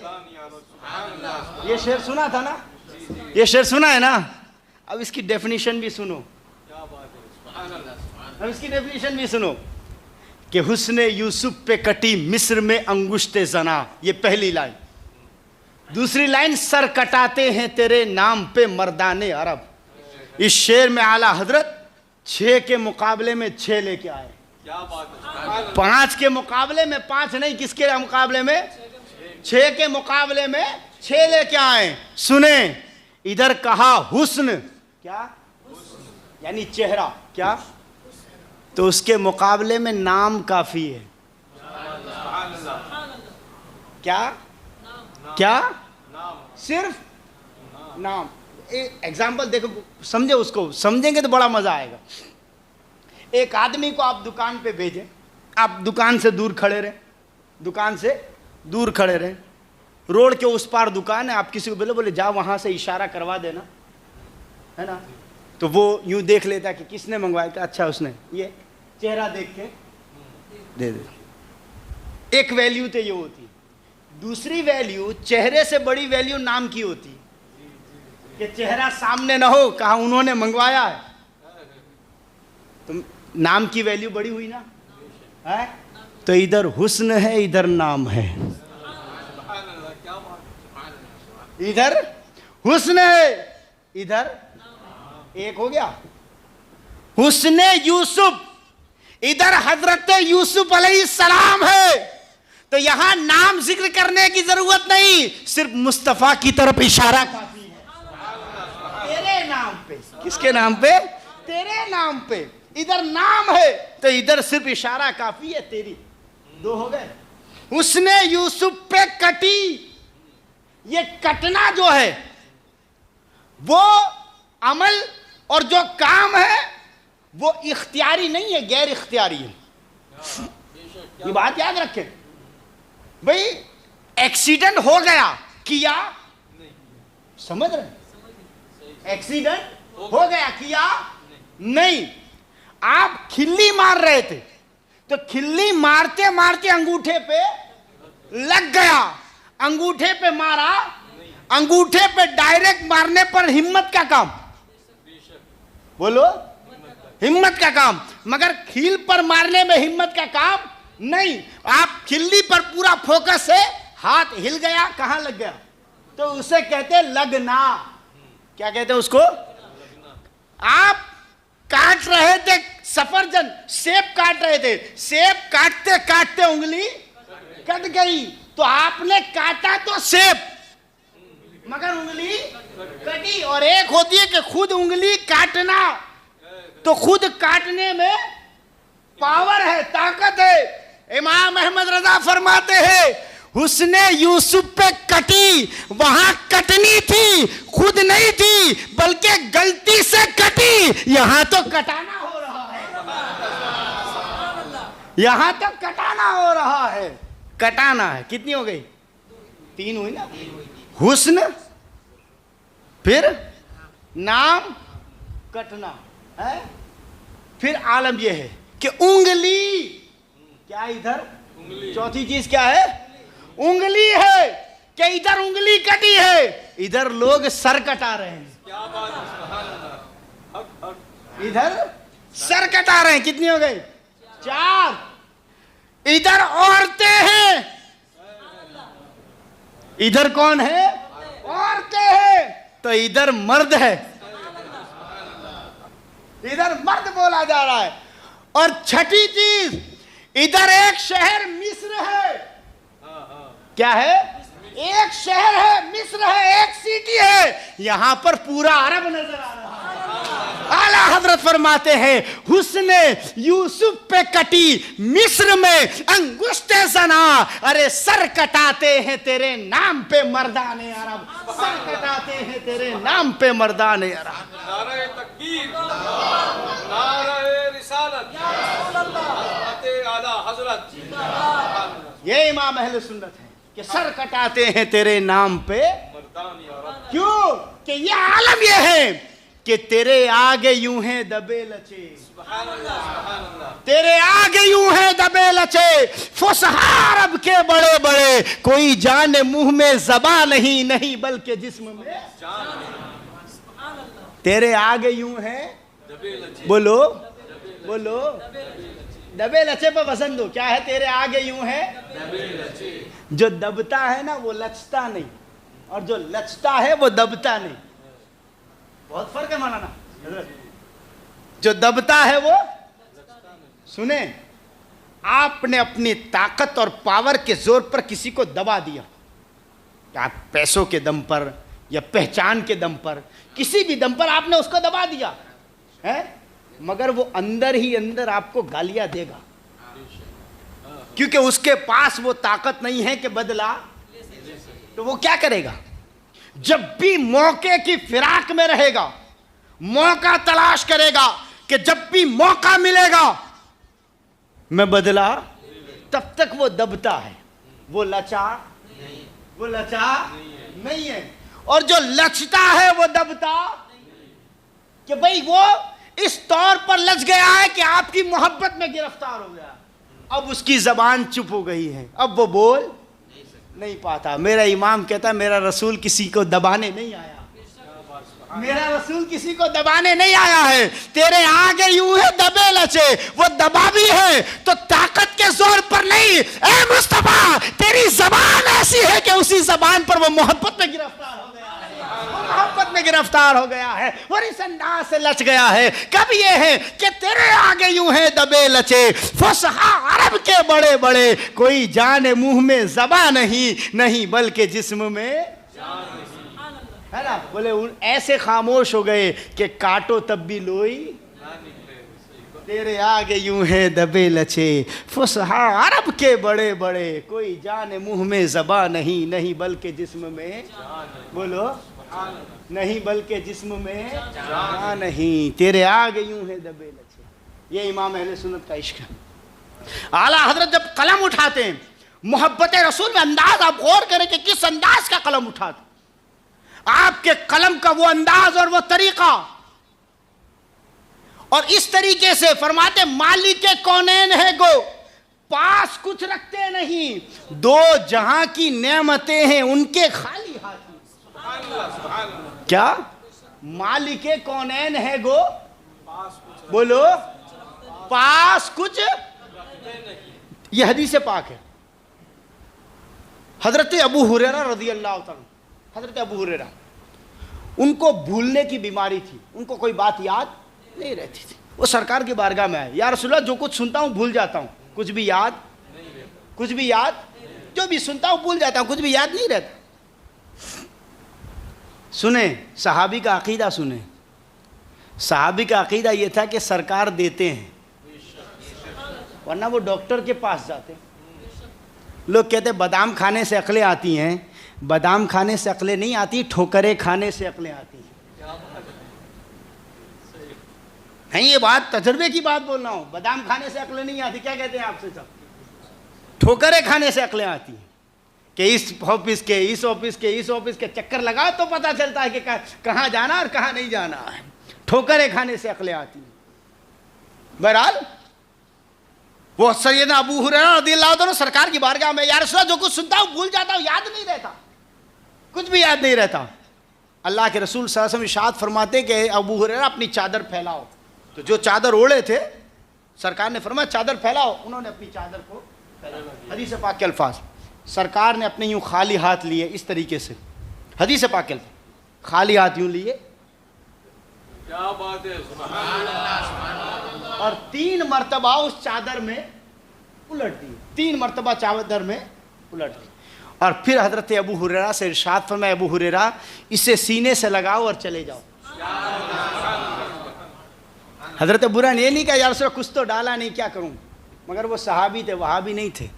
ये शेर सुना था ना, ये शेर सुना है ना। अब इसकी डेफिनेशन भी सुनो, अब इसकी डेफिनेशन भी सुनो कि हुस्ने यूसुफ पे कटी मिस्र में अंगुष्ते ज़ना, ये पहली लाइन। दूसरी लाइन, सर कटाते हैं तेरे नाम पे मर्दाने अरब। इस शेर में आला हजरत 6 के मुकाबले में 6 लेके आए। क्या बात है। 5 के मुकाबले में 5 नहीं, किसके मुकाबले में 6 के मुकाबले में 6 लेके आए। सुने, इधर कहा हुस्न, क्या यानी चेहरा, क्या, तो उसके मुकाबले में नाम काफी है। क्या क्या सिर्फ नाम। एग्जाम्पल देखो, समझे, उसको समझेंगे तो बड़ा मजा आएगा। एक आदमी को आप दुकान पे भेजें, आप दुकान से दूर खड़े रहे, दुकान से दूर खड़े रहे, रोड के उस पार दुकान है, आप किसी को बोले जाओ वहां से इशारा करवा देना, है ना, तो वो यूं देख लेता कि किसने मंगवाया, कि अच्छा उसने, ये चेहरा देख के दे दे। एक वैल्यू तो ये होती। दूसरी वैल्यू, चेहरे से बड़ी वैल्यू नाम की होती कि चेहरा सामने ना हो, कहा उन्होंने मंगवाया है, तो नाम की वैल्यू बड़ी हुई ना, है। तो इधर हुस्न है, इधर नाम है, इधर हुस्न है, इधर एक हो गया। हुस्ने यूसुफ, इधर हजरत यूसुफ अलैहिस्सलाम है, तो यहां नाम जिक्र करने की जरूरत नहीं, सिर्फ मुस्तफा की तरफ इशारा काफी है। तेरे नाम पे, किसके नाम पे, तेरे नाम पे, इधर नाम है तो इधर सिर्फ इशारा काफी है, तेरी। 2 हो गए। उसने यूसुफ पे कटी, ये कटना जो है वो अमल और जो काम है वो इख्तियारी नहीं है, गैर इख्तियारी है। ये बात याद रखें भाई। एक्सीडेंट हो गया, किया, समझ रहे, एक्सीडेंट हो गया, किया नहीं। आप खिल्ली मार रहे थे, तो खिल्ली मारते मारते अंगूठे पे लग गया, अंगूठे पे मारा, अंगूठे पे डायरेक्ट मारने पर हिम्मत का काम, बोलो, हिम्मत का काम, मगर खील पर मारने में हिम्मत का काम नहीं। आप खिल्ली पर पूरा फोकस है, हाथ हिल गया, कहां लग गया, तो उसे कहते लगना। क्या कहते हैं उसको? आप काट रहे थे सफरजन, सेब काट रहे थे, सेब काटते काटते उंगली कट गई, तो आपने काटा तो सेब, मगर उंगली कटी। और एक होती है कि खुद उंगली काटना, तो खुद काटने में पावर है, ताकत है। इमाम अहमद रजा फरमाते हैं, हुस्ने यूसुफ पे कटी, वहां कटनी थी, खुद नहीं थी, बल्कि गलती से कटी। यहां तो कटाना हो रहा है, यहां तो कटाना हो रहा है, कटाना है। कितनी हो गई? 3 हुई ना। हुस्न, फिर नाम, कटना है, फिर आलम यह है कि उंगली, क्या इधर चौथी चीज क्या है? उंगली है, कि इधर उंगली कटी है, इधर लोग सर कटा रहे हैं। क्या बात है, इधर सर कटा रहे हैं। कितनी हो गई? 4। इधर औरतें हैं, इधर कौन है? औरतें हैं, तो इधर मर्द है, इधर मर्द बोला जा रहा है। और छठी चीज, इधर एक शहर मिस्र है, क्या है? एक शहर है, मिस्र है, एक सिटी है, यहां पर पूरा अरब नजर आ रहा है। आला हजरत फरमाते हैं, हुस्ने यूसुफ पे कटी मिस्र में अंगुष्ते ज़ना, अरे सर कटाते हैं तेरे नाम पे मर्दाने अरब, सर कटाते हैं तेरे नाम पे मर्दाने अरब। नारे तकबीर, नारे रिसालत, हज़रत आला हज़रत। ये इमाम अहले सुन्नत है कि सर कटाते हैं तेरे नाम पे। क्यों? कि ये आलम ये है कि तेरे आगे यूं है दबे लचे, तेरे आगे यूं है दबे लचे, फुसहा अरब के बड़े बड़े, कोई जान मुंह में ज़बां नहीं, नहीं बल्कि जिस्म में। तेरे आगे यूं है, बोलो बोलो, दबे लचे पर वजन दो। क्या है? तेरे आगे यूं है, जो दबता है ना वो लचता नहीं, और जो लचता है वो दबता नहीं। बहुत फर्क है मौलाना। जो दबता है वो, सुने, आपने अपनी ताकत और पावर के जोर पर किसी को दबा दिया, क्या पैसों के दम पर या पहचान के दम पर, किसी भी दम पर आपने उसको दबा दिया है, मगर वो अंदर ही अंदर आपको गालियां देगा, क्योंकि उसके पास वो ताकत नहीं है कि बदला। तो वो क्या करेगा? जब भी मौके की फिराक में रहेगा, मौका तलाश करेगा कि जब भी मौका मिलेगा मैं बदला, तब तक वो दबता है, वो लचा नहीं है। और जो लचता है वो दबता, कि भाई वो इस तौर पर लच गया है कि आपकी मोहब्बत में गिरफ्तार हो गया, अब उसकी जबान चुप हो गई है, अब वो बोल नहीं पाता। मेरा इमाम कहता है मेरा रसूल किसी को दबाने नहीं आया, मेरा रसूल किसी को दबाने नहीं आया है। तेरे आगे यूं है दबे लचे, वो दबा भी है तो ताकत के जोर पर नहीं। ए मुस्तफा, तेरी जबान ऐसी है कि उसी जबान पर वो मोहब्बत में गिरफ्तार हो गया है, वो मोहब्बत में गिरफ्तार हो गया है और इस अंदाज से लच गया है। कब ये है कि तेरे आगे यूं है दबे लचे, फुसहा अरब के बड़े बड़े, कोई जाने मुंह में ज़बां नहीं, नहीं बल्कि जिस्म में, है ना। बोले उन ऐसे खामोश हो गए कि काटो तब भी लोई, तेरे आगे यूं है दबे लचे, फुसहा अरब के बड़े बड़े, कोई जाने मुंह में ज़बां नहीं, नहीं बल्कि जिस्म में, बोलो नहीं बल्कि जिस्म में जान नहीं, तेरे आगे यूं है दबे लचे। ये इमाम अहले सुन्नत का इश्क है। आला हजरत जब कलम उठाते हैं मोहब्बत रसूल में, अंदाज आप गौर करें कि किस अंदाज का कलम उठाते, आपके कलम का वो अंदाज और वो तरीका, और इस तरीके से फरमाते मालिक कौनैन है गो, पास कुछ रखते नहीं, दो जहां की नेमतें हैं उनके खाली हाथ। क्या? मालिक कौनैन है गो, बोलो पास कुछ, ये हदीस पाक है। हजरत अबू हुरैरा रज़ी अल्लाह ताला, हजरत अबू हुरैरा, उनको भूलने की बीमारी थी, उनको कोई बात याद नहीं रहती थी। वो सरकार की बारगाह में आए, या रसूलल्लाह जो कुछ सुनता हूँ भूल जाता हूँ, कुछ भी याद, जो भी सुनता हूँ भूल जाता हूँ, कुछ भी याद नहीं रहता। सुने सहाबी का अकीदा, सुने सहाबी का अकीदा ये था कि सरकार देते हैं, वरना वो डॉक्टर के पास जाते। लोग कहते बादाम खाने से अकलें आती हैं, बादाम खाने से अकलें नहीं आती, ठोकरें खाने से अकलें आती हैं। नहीं, ये बात तजर्बे की बात बोल रहा हूँ, बादाम खाने से अकलें नहीं आती। क्या कहते हैं आपसे सब? ठोकरें खाने से अकलें आती हैं कि इस ऑफिस के इस ऑफिस के इस ऑफिस के चक्कर लगाओ तो पता चलता है कि कहाँ जाना और कहाँ नहीं जाना है। ठोकरें खाने से अकलें आती हैं। बहरहाल वो सैयदना अबू हुरैरा रज़ियल्लाहु अन्हु सरकार की बारगाह में, या रसूलल्लाह जो कुछ सुनता हूँ भूल जाता हूँ, याद नहीं रहता, कुछ भी याद नहीं रहता। अल्लाह के रसूल सल्लल्लाहु अलैहि वसल्लम इरशाद फरमाते कि अबू हुरैरा अपनी चादर फैलाओ। तो जो चादर ओढ़े थे सरकार ने फरमाया चादर फैलाओ, उन्होंने अपनी चादर को फैलाया। हदीस पाक के अल्फाज, सरकार ने अपने यूँ खाली हाथ लिए इस तरीके से, हदीस पाक के अल्फाज, खाली हाथ यूँ लिए, क्या बात है, और 3 मरतबा उस चादर में उलट दी, 3 मरतबा चादर में उलट दी। और फिर हजरत अबू हुरैरा से इरशाद फरमाया, अबू हुरैरा इसे सीने से लगाओ और चले जाओ। हजरत अबू हुरैरा ने ये नहीं कहा यार रसूल कुछ तो डाला नहीं, क्या करूं, मगर वो सहाबी थे, वहाबी नहीं थे।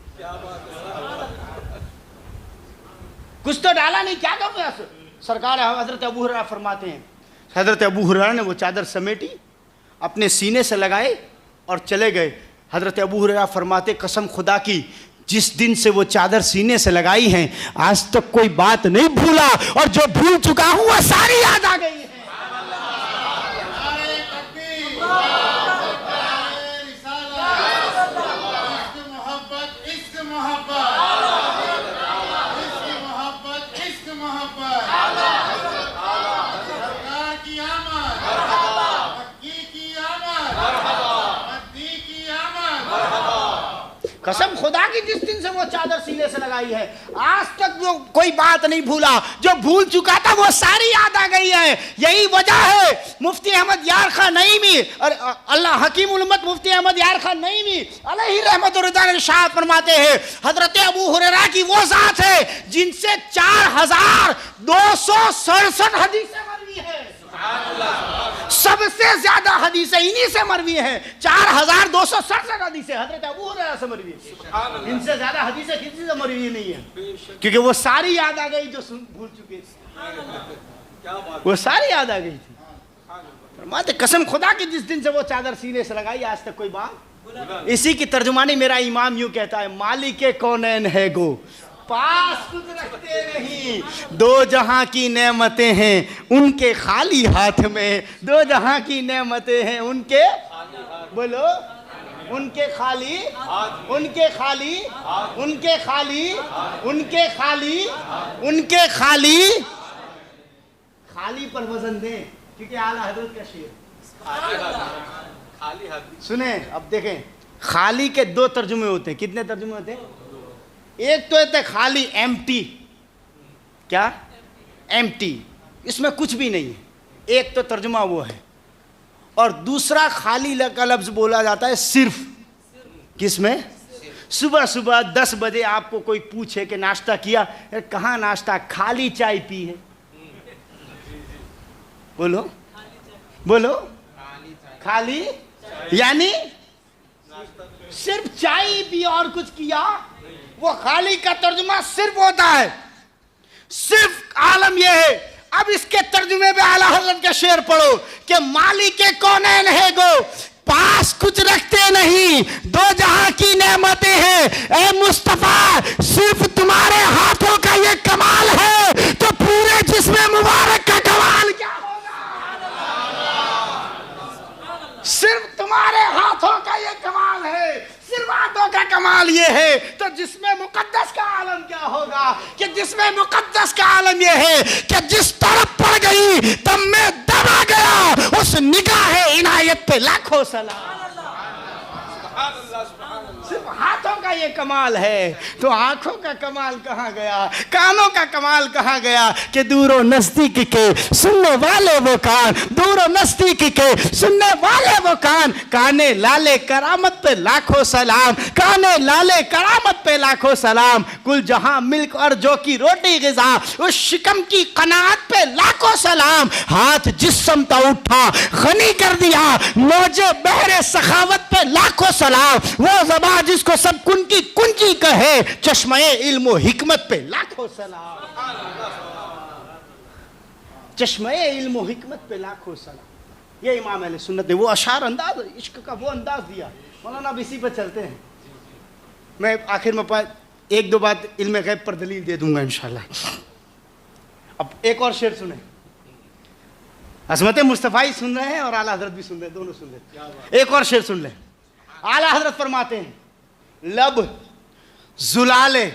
कुछ तो डाला नहीं, क्या करूं यार। सरकार हजरत अबू हुरैरा फरमाते हैं, हजरत अबू हुरैरा ने वो चादर समेटी, अपने सीने से लगाए और चले गए। हजरत अबू हुरैरा फरमाते कसम खुदा की जिस दिन से वो चादर सीने से लगाई है आज तक कोई बात नहीं भूला, और जो भूल चुका हूं वो सारी याद आ गई है। कसम खुदा की जिस दिन से वो चादर सीने से लगाई है आज तक वो कोई बात नहीं भूला, जो भूल चुका था वो सारी याद आ गई है। यही वजह है मुफ्ती अहमद यार खान नईमी और अल्लाह हकीम उल उम्मत मुफ्ती अहमद यार खान नईमी अलैहि रहमत व रिज़ा इरशाद फरमाते हैं, हजरत अबू हुरैरा की वो जात है जिनसे 4267 हदीसें मरवी है। सबसे ज्यादा हदीसें इन्हीं से मरवी हैं, 4267 हदीसें हजरत अबू हुरैरा से मरवी है। इनसे ज्यादा हदीसें किसी से मरवी नहीं है, क्योंकि वो सारी याद आ गई जो भूल चुके थे, वो सारी याद आ गई थी। फरमाते कसम खुदा की जिस दिन से वो चादर सीने से लगाई आज तक कोई बात। इसी की तर्जुमानी मेरा इमाम यूं कहता है, मालिक कौनैन है गो पास कुछ रखते नहीं, दो जहां की नेमतें हैं उनके खाली हाथ में, दो जहां की नेमतें हैं उनके बोलो उनके खाली उनके खाली उनके खाली उनके खाली उनके खाली खाली पर वजन दें, क्योंकि आला हजरत का शेर सुने। अब देखें खाली के दो तर्जुमे होते हैं, कितने तर्जुमे होते हैं? एक तो है खाली एम्प्टी, क्या एम्प्टी, इसमें कुछ भी नहीं है, एक तो तर्जुमा वो है। और दूसरा खाली का लफ्ज बोला जाता है सिर्फ, किसमें? सुबह सुबह 10 बजे आपको कोई पूछे कि नाश्ता किया, कहाँ नाश्ता, खाली चाय पी है, बोलो बोलो खाली, यानी सिर्फ चाय पी और कुछ किया, वो खाली का तर्जुमा सिर्फ होता है। सिर्फ आलम यह है। अब इसके तर्जुमे में आला हज़रत का शेर पढ़ो कि मालिक कौनैन है गो पास कुछ रखते नहीं, दो जहां की नेमतें हैं, ए मुस्तफा सिर्फ तुम्हारे हाथों का ये कमाल है तो पूरे जिस्म मुबारक का कमाल क्या होगा। सिर्फ तुम्हारे हाथों का ये कमाल है, सिर्फ हाथों का कमाल ये है तो जिसमें मुकद्दस का आलम क्या होगा, कि जिसमें मुकद्दस का आलम ये है कि जिस तरफ पड़ गई तब मैं दबा गया, उस निगाह इनायत पे लाखों सलाम। सिर्फ हाथों का ये कमाल है तो आंखों का कमाल कहाँ गया, कानों का कमाल कहाँ गया कि दूरों नजदीक के सुनने वाले वो कान, दूरों नजदीक के सुनने वाले वो कान, काने लाले करामत पे लाखों सलाम, काने लाले करामत पे लाखों सलाम। कुल जहां मिल्क और जो की रोटी गिज़ा, उस शिकम की कनात पे लाखों सलाम। हाथ जिस समता उठा गनी कर दिया, मौजे बहरे सखावत पे लाखों सलाम। वो ज़बान जिसको सब कुंजी कुंजी कहे, चश्मे इल्म हिकमत पे लाखों सलाम, चश्मे इल्म हिकमत पे लाखों सलाम। ये इमाम अहले सुन्नत ने वो अशार अंदाज, इश्क का वो अंदाज दिया। मौलाना अब इसी पे चलते हैं। मैं आखिर में एक दो बात इल्म गैब पर दलील दे दूंगा इंशाल्लाह। अब एक और शेर सुने, अज़मत मुस्तफ़ा ही सुन रहे हैं और आला हज़रत भी सुन रहे हैं, दोनों सुन रहे हैं। एक और शेर सुन लें। आला हज़रत फरमाते हैं, लब जुलाले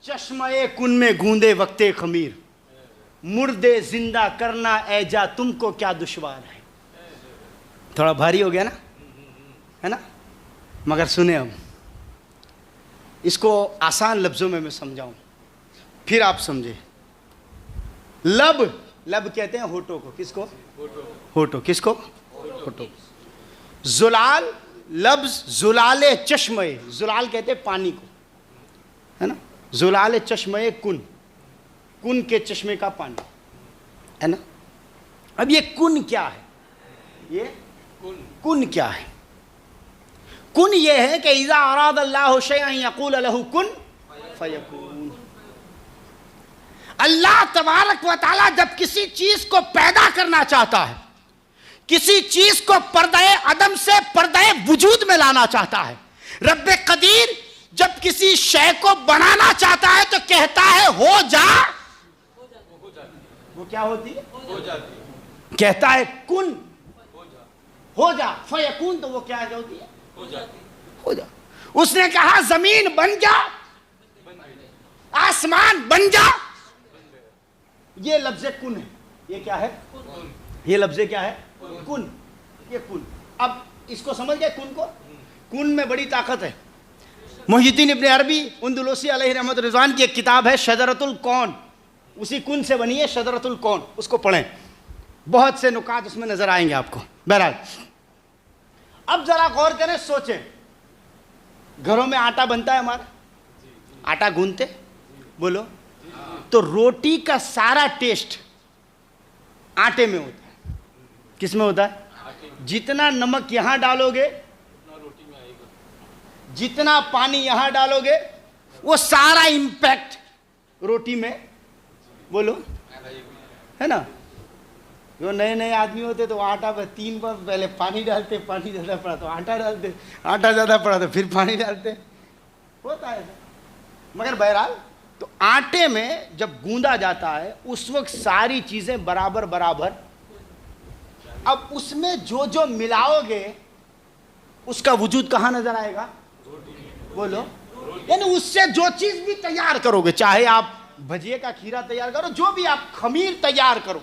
चश्मे कुन में गूंदे वक्ते खमीर, मुर्दे जिंदा करना ऐजा तुमको क्या दुश्वार है। थोड़ा भारी हो गया ना, है ना, मगर सुने हम इसको आसान लफ्ज़ों में मैं समझाऊं फिर आप समझे। लब, लब कहते हैं होठों को, किसको? होठों, किसको? होठों। जुलाल लफ्ज़ जुलाले चश्मे, जुलाल कहते हैं पानी को, है ना, जुलाले चश्मे कुन, कुन के चश्मे का पानी, है ना। अब ये कुन क्या है? ये कुन क्या है? कुन ये है कि इज़ा अराद अल्लाहु शैअन यक़ूल लहू कुन फयकून। अल्लाह तबारक व तआला जब किसी चीज को पैदा करना चाहता है, किसी चीज को पर्दे अदम से पर्दे वजूद में लाना चाहता है, रब्बे कदीर जब किसी शय को बनाना चाहता है तो कहता है हो जा, वो क्या होती है? हो जाती है। कहता है कुन, हो जा हो जा, फयकून, तो वो क्या होती है? हो जाती हो जा। उसने कहा जमीन बन जा, आसमान बन जा, ये लफ्ज़ कुन है। ये क्या है? ये लफ्ज़ क्या है? कुन। ये कुन। अब इसको समझ गए कुन को? कुन में बड़ी ताकत है। मुहिद्दीन इब्न अरबी उंदुलूसी अलैहि रहमत रिज़वान की एक किताब है शजरतुल कौन, उसी कुन से बनी है शजरतुल कौन, उसको पढ़ें, बहुत से नुकात उसमें नजर आएंगे आपको। बहरहाल अब जरा गौर करें, सोचें, घरों में आटा बनता है हमारा, आटा गूंथते, बोलो, तो रोटी का सारा टेस्ट आटे में होता है। किस में होता है? जितना नमक यहां डालोगे, रोटी में आएगा। जितना पानी यहां डालोगे, वो सारा इंपैक्ट रोटी में, बोलो, है ना? जो नए नए आदमी होते तो आटा पर 3 बार पहले पानी डालते, पानी ज़्यादा पड़ा तो आटा डालते, आटा ज़्यादा पड़ा तो फिर पानी डालते, होता है। मगर बहरहाल तो आटे में जब गूंदा जाता है उस वक्त सारी चीज़ें बराबर बराबर, अब उसमें जो जो मिलाओगे उसका वजूद कहाँ नजर आएगा? बोलो, यानी उससे जो चीज़ भी तैयार करोगे, चाहे आप भजिए का खीरा तैयार करो, जो भी आप खमीर तैयार करो,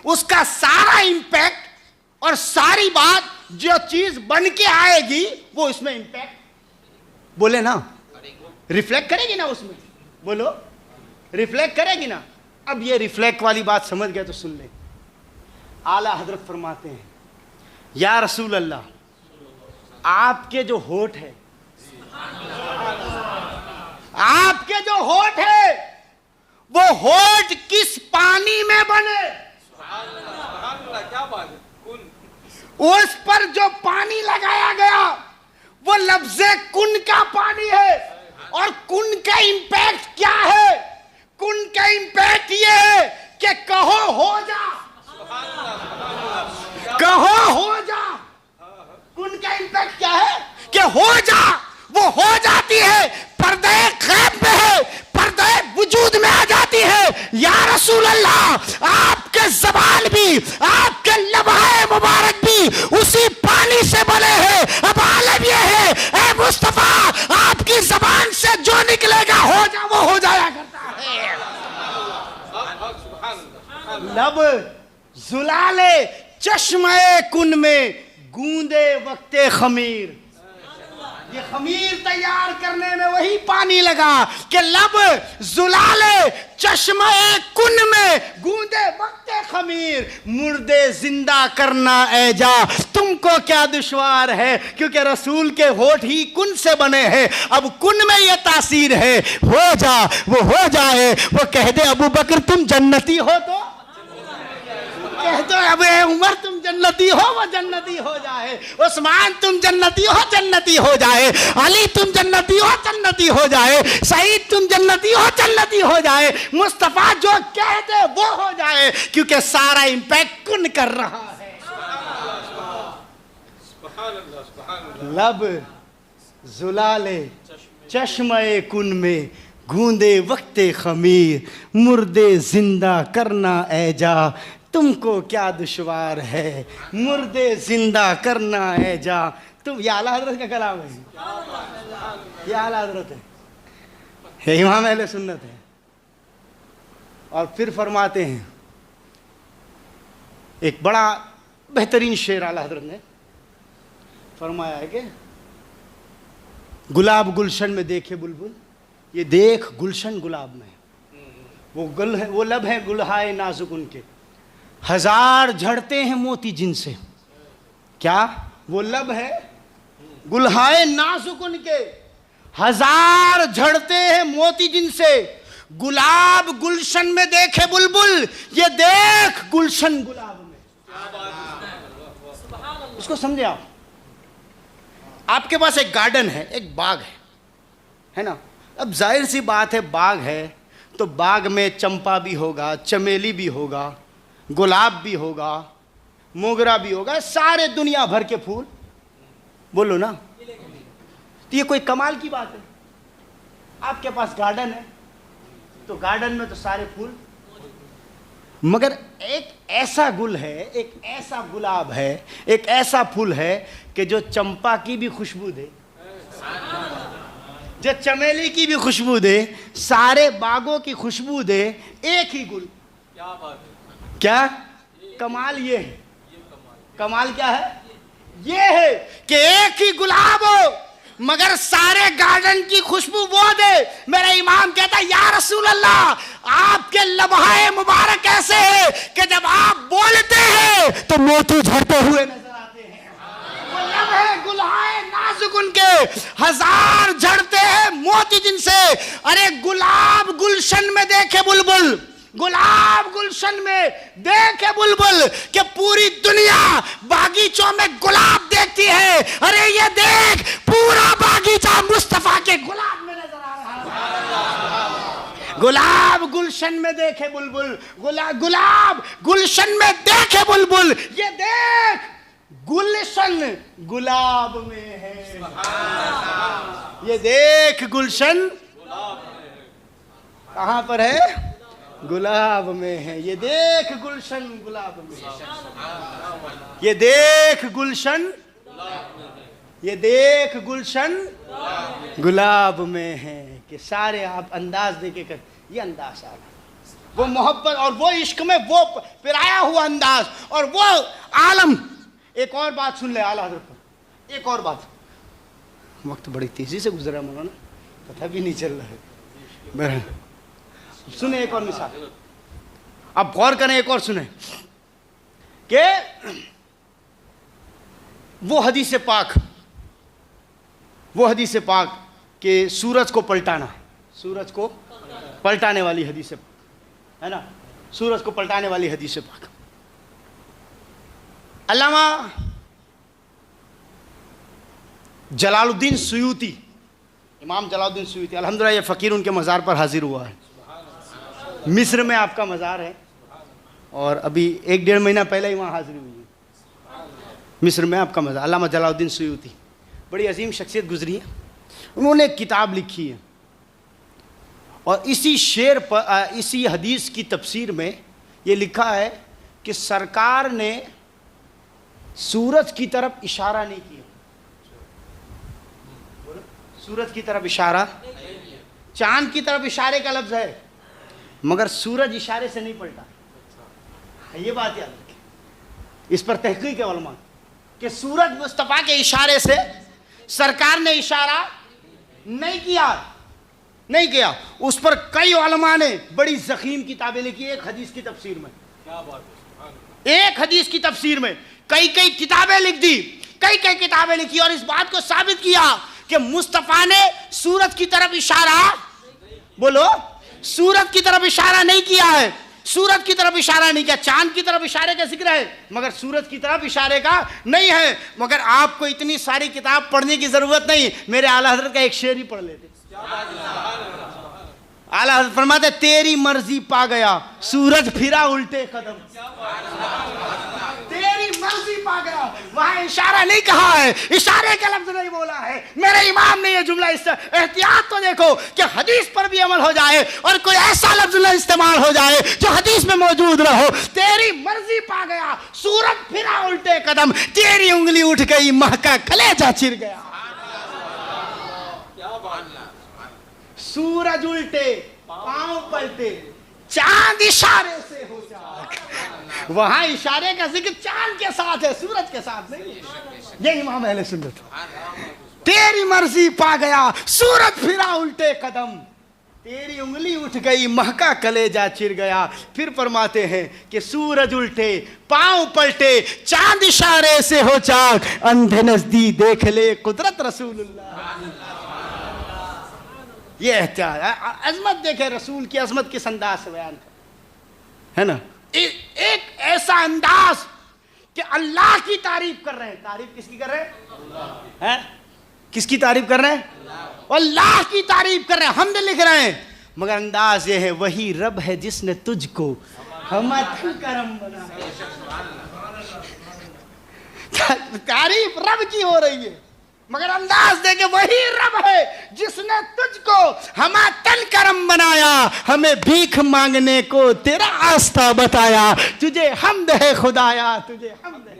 उसका सारा इंपैक्ट और सारी बात जो चीज बन के आएगी वो इसमें इंपैक्ट, बोले ना, रिफ्लेक्ट करेगी ना उसमें, बोलो, रिफ्लेक्ट करेगी ना। अब ये रिफ्लेक्ट वाली बात समझ गए तो सुन लें। आला हजरत फरमाते हैं, या रसूल अल्लाह, आपके जो होठ है, आपके जो होठ है, वो होठ किस पानी में बने? क्या बात है? कुन। उस पर जो पानी लगाया गया वो लफ्ज़े कुन का पानी है। और कुन का इंपैक्ट क्या है? कुन का इंपैक्ट ये है कि कहो हो जा, कहो हो जा। कुन का इंपैक्ट क्या है? कि हो जा, वो हो जाती है, पर्दे गैब में है, पर्दे वजूद में आ जाती है। या रसूल अल्लाह, आपके ज़बान भी, आपके लम्हे मुबारक भी उसी पानी से बने हैं। अब आलम ये है, ए मुस्तफा, आपकी ज़बान से जो निकलेगा हो जा, वो हो जाया करता है। लब जुलाले चश्मे कुन में गूंदे वक्ते खमीर, ये खमीर तैयार करने में वही पानी लगा कि लब जुलाले चश्मे कुन में गूंदे वक्ते खमीर, मुर्दे जिंदा करना ऐजा तुमको क्या दुश्वार है, क्योंकि रसूल के होठ ही कुन से बने हैं। अब कुन में ये तासीर है, हो जा, वो हो जाए। वो कह दे अबू बकर तुम जन्नती हो, तो कह दो अबे उमर तुम जन्नती हो, वो जन्नती हो जाए। उस्मान तुम जन्नती हो, जन्नती हो जाए। अली तुम जन्नती हो, जन्नती हो जाए। सईद तुम जन्नती हो, जन्नती हो जाए। मुस्तफा जो कह दे वो हो जाए, क्योंकि सारा इंपैक्ट कुन कर रहा है। लब जुलाले चश्मे कुन में गूंदे वक्ते खमीर, मुर्दे जिंदा करना ऐजा तुमको क्या दुश्वार है, मुर्दे जिंदा करना है जा तुम। ये आला हजरत का कलाम है, ये आला हजरत है, इमाम अहले सुन्नत है। और फिर फरमाते हैं, एक बड़ा बेहतरीन शेर आला हजरत ने फरमाया है कि गुलाब गुलशन में देखे बुलबुल, ये देख गुलशन गुलाब में, वो गुल है, वो लब है गुलहाए नाजुक उनके, हजार झड़ते हैं मोती जिनसे। क्या? वो लब है गुलहाए नाजुक उनके, हजार झड़ते हैं मोती जिनसे। गुलाब गुलशन में देखे बुलबुल, ये देख गुलशन गुलाब में। इसको समझे आप? आपके पास एक गार्डन है, एक बाग है ना? अब जाहिर सी बात है, बाग है तो बाग में चंपा भी होगा, चमेली भी होगा, गुलाब भी होगा, मोगरा भी होगा, सारे दुनिया भर के फूल, बोलो ना। तो ये कोई कमाल की बात है? आपके पास गार्डन है तो गार्डन में तो सारे फूल, मगर एक ऐसा गुल है, एक ऐसा गुलाब है, एक ऐसा फूल है कि जो चंपा की भी खुशबू दे, जो चमेली की भी खुशबू दे, सारे बागों की खुशबू दे, एक ही गुल। क्या बात है, क्या कमाल ये है, कमाल क्या है, ये है कि एक ही गुलाब हो मगर सारे गार्डन की खुशबू वो दे। मेरा इमाम कहता है या रसूल अल्लाह आपके लम्हाए मुबारक ऐसे है कि जब आप बोलते हैं तो मोती झड़ते हुए नजर आते हैं। वो लम्हे गुलहाए नाजुक उनके हजार झड़ते हैं मोती जिनसे। अरे गुलाब गुलशन में देखे बुलबुल, गुलाब गुलशन में देखे बुलबुल कि पूरी दुनिया बागीचों में गुलाब देखती है। अरे ये देख पूरा बागीचा मुस्तफा के गुलाब में नजर आ रहा है। गुलाब गुलशन में देखे बुलबुल, गुलाब गुलशन में देखे बुलबुल, ये देख गुलशन गुलाब में है। ये देख गुलशन कहां पर है, गुलाब में है। ये देख गुलशन गुलाब में है। ये देख गुलशन, ये देख गुलशन गुलाब में है कि सारे आप अंदाज देके कर, ये अंदाज आ रहा, वो मोहब्बत और वो इश्क में वो पिराया हुआ अंदाज और वो आलम। एक और बात सुन ले आला हज़रत पर, एक और बात। वक्त बड़ी तेजी से गुजरा मौलाना, पता भी नहीं चल रहा है। सुने एक और मिसाल, अब गौर करें, एक और सुने कि वो हदीस पाक, वो हदीस पाक कि सूरज को पलटाना, सूरज को पलटाने वाली हदीस है ना, सूरज को पलटाने वाली हदीस पाक। अल्लामा जलालुद्दीन सुयूती, इमाम जलालुद्दीन सुयूती, अल्हम्दुलिल्लाह ये फ़कीर उनके मज़ार पर हाजिर हुआ है। मिस्र में आपका मज़ार है और अभी 1-1.5 महीना पहले ही वहाँ हाजिरी हुई है। मिस्र में आपका मज़ार, अल्लामा जलालुद्दीन सुयूती बड़ी अजीम शख्सियत गुजरी है। उन्होंने एक किताब लिखी है और इसी शेर पर, इसी हदीस की तफसीर में ये लिखा है कि सरकार ने सूरज की तरफ इशारा नहीं किया, सूरज की तरफ इशारा, चांद की तरफ इशारे का लफ्ज़ है मगर सूरज इशारे से नहीं पलटा। ये बात याद रखें, इस पर तहकीक है उलमा कि सूरज मुस्तफ़ा के इशारे से सरकार ने इशारा नहीं किया, नहीं किया। उस पर कई उलमा ने बड़ी ज़ख़ीम किताबें लिखी। एक हदीस की तफसीर में, क्या बात है, एक हदीस की तफसीर में कई कई किताबें लिख दी, कई कई किताबें लिखी और इस बात को साबित किया कि मुस्तफ़ा ने सूरज की तरफ इशारा, बोलो, सूरज की तरफ इशारा नहीं किया है, सूरज की तरफ इशारा नहीं किया। चांद की तरफ इशारे का जिक्र है मगर सूरज की तरफ इशारे का नहीं है। मगर आपको इतनी सारी किताब पढ़ने की जरूरत नहीं, मेरे आला हजरत का एक शेर ही पढ़ लेते। आला हजरत फरमाते तेरी मर्जी पा गया सूरज फिरा उल्टे कदम, तेरी मर्जी पा गया। वहां इशारा नहीं कहा है, इशारे का लफ्ज नहीं बोला है। मेरे इमाम ने यह जुमला, इससे एहतियात तो देखो कि हदीस पर भी अमल हो जाए और कोई ऐसा लफ्ज न इस्तेमाल हो जाए जो हदीस में मौजूद न हो। तेरी मर्जी पा गया सूरज फिरा उल्टे कदम, तेरी उंगली उठ गई महका कलेजा चिर गया। सूरज उल्टे पांव पलटे चांद इशारे से हो जाए। वहां इशारे का जिक्र चांद के साथ है, सूरज के साथ नहीं। ये इमाम अहले सुन्नत। तेरी मर्जी पा गया सूरज फिरा उल्टे कदम, तेरी उंगली उठ गई महका कलेजा चिर गया। फिर फरमाते हैं कि सूरज उल्टे पांव पलटे चांद इशारे से हो चाक, अंधे नजदीक देख ले कुदरत रसूलुल्लाह। ये एहतियात, अजमत देखे रसूल की अजमत किस अंदाज से बयान कर, है ना। एक ऐसा अंदाज कि अल्लाह की तारीफ कर रहे हैं। तारीफ किसकी कर रहे हैं? किसकी तारीफ कर रहे हैं? अल्लाह की तारीफ कर रहे हैं, हमद लिख रहे हैं। मगर अंदाज ये है वही रब है जिसने तुझको हमत करम बना। तारीफ रब की हो रही है, मगर अंदाज दे के वही रब है जिसने तुझको हमा तन करम बनाया, हमें भीख मांगने को तेरा आस्था बताया। तुझे हम्द है खुदाया, तुझे हम्द है।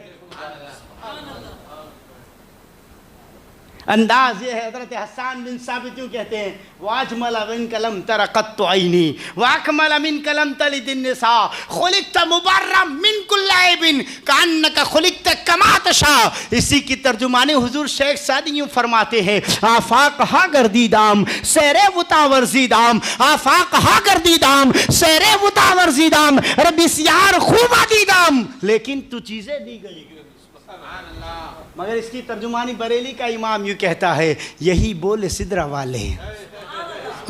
अंदाज ये है, हज़रत हसन बिन साबित यूं कहते हैं, वाजमल मिन कलम तरक़त आईनी वाकमल मिन कलम तलिदिन निसा खुलिक़त मुबर्रम मिन कुल्ल ऐबिन कान्नका खुलिक़त कमा तशा। इसी की तर्जुमानी हुजूर शेख सादी यूं फरमाते हैं, आफाक हा गर्दीदाम सेरे वुतावर्जीदाम, आफाक हा गर्दीदाम सेरे वुतावर्जीदाम, रबिस्यार खूबा दीदाम, लेकिन तू चीज़ें दी गई। मगर इसकी तर्जुमानी बरेली का इमाम यूँ कहता है, यही बोले सिदरा वाले,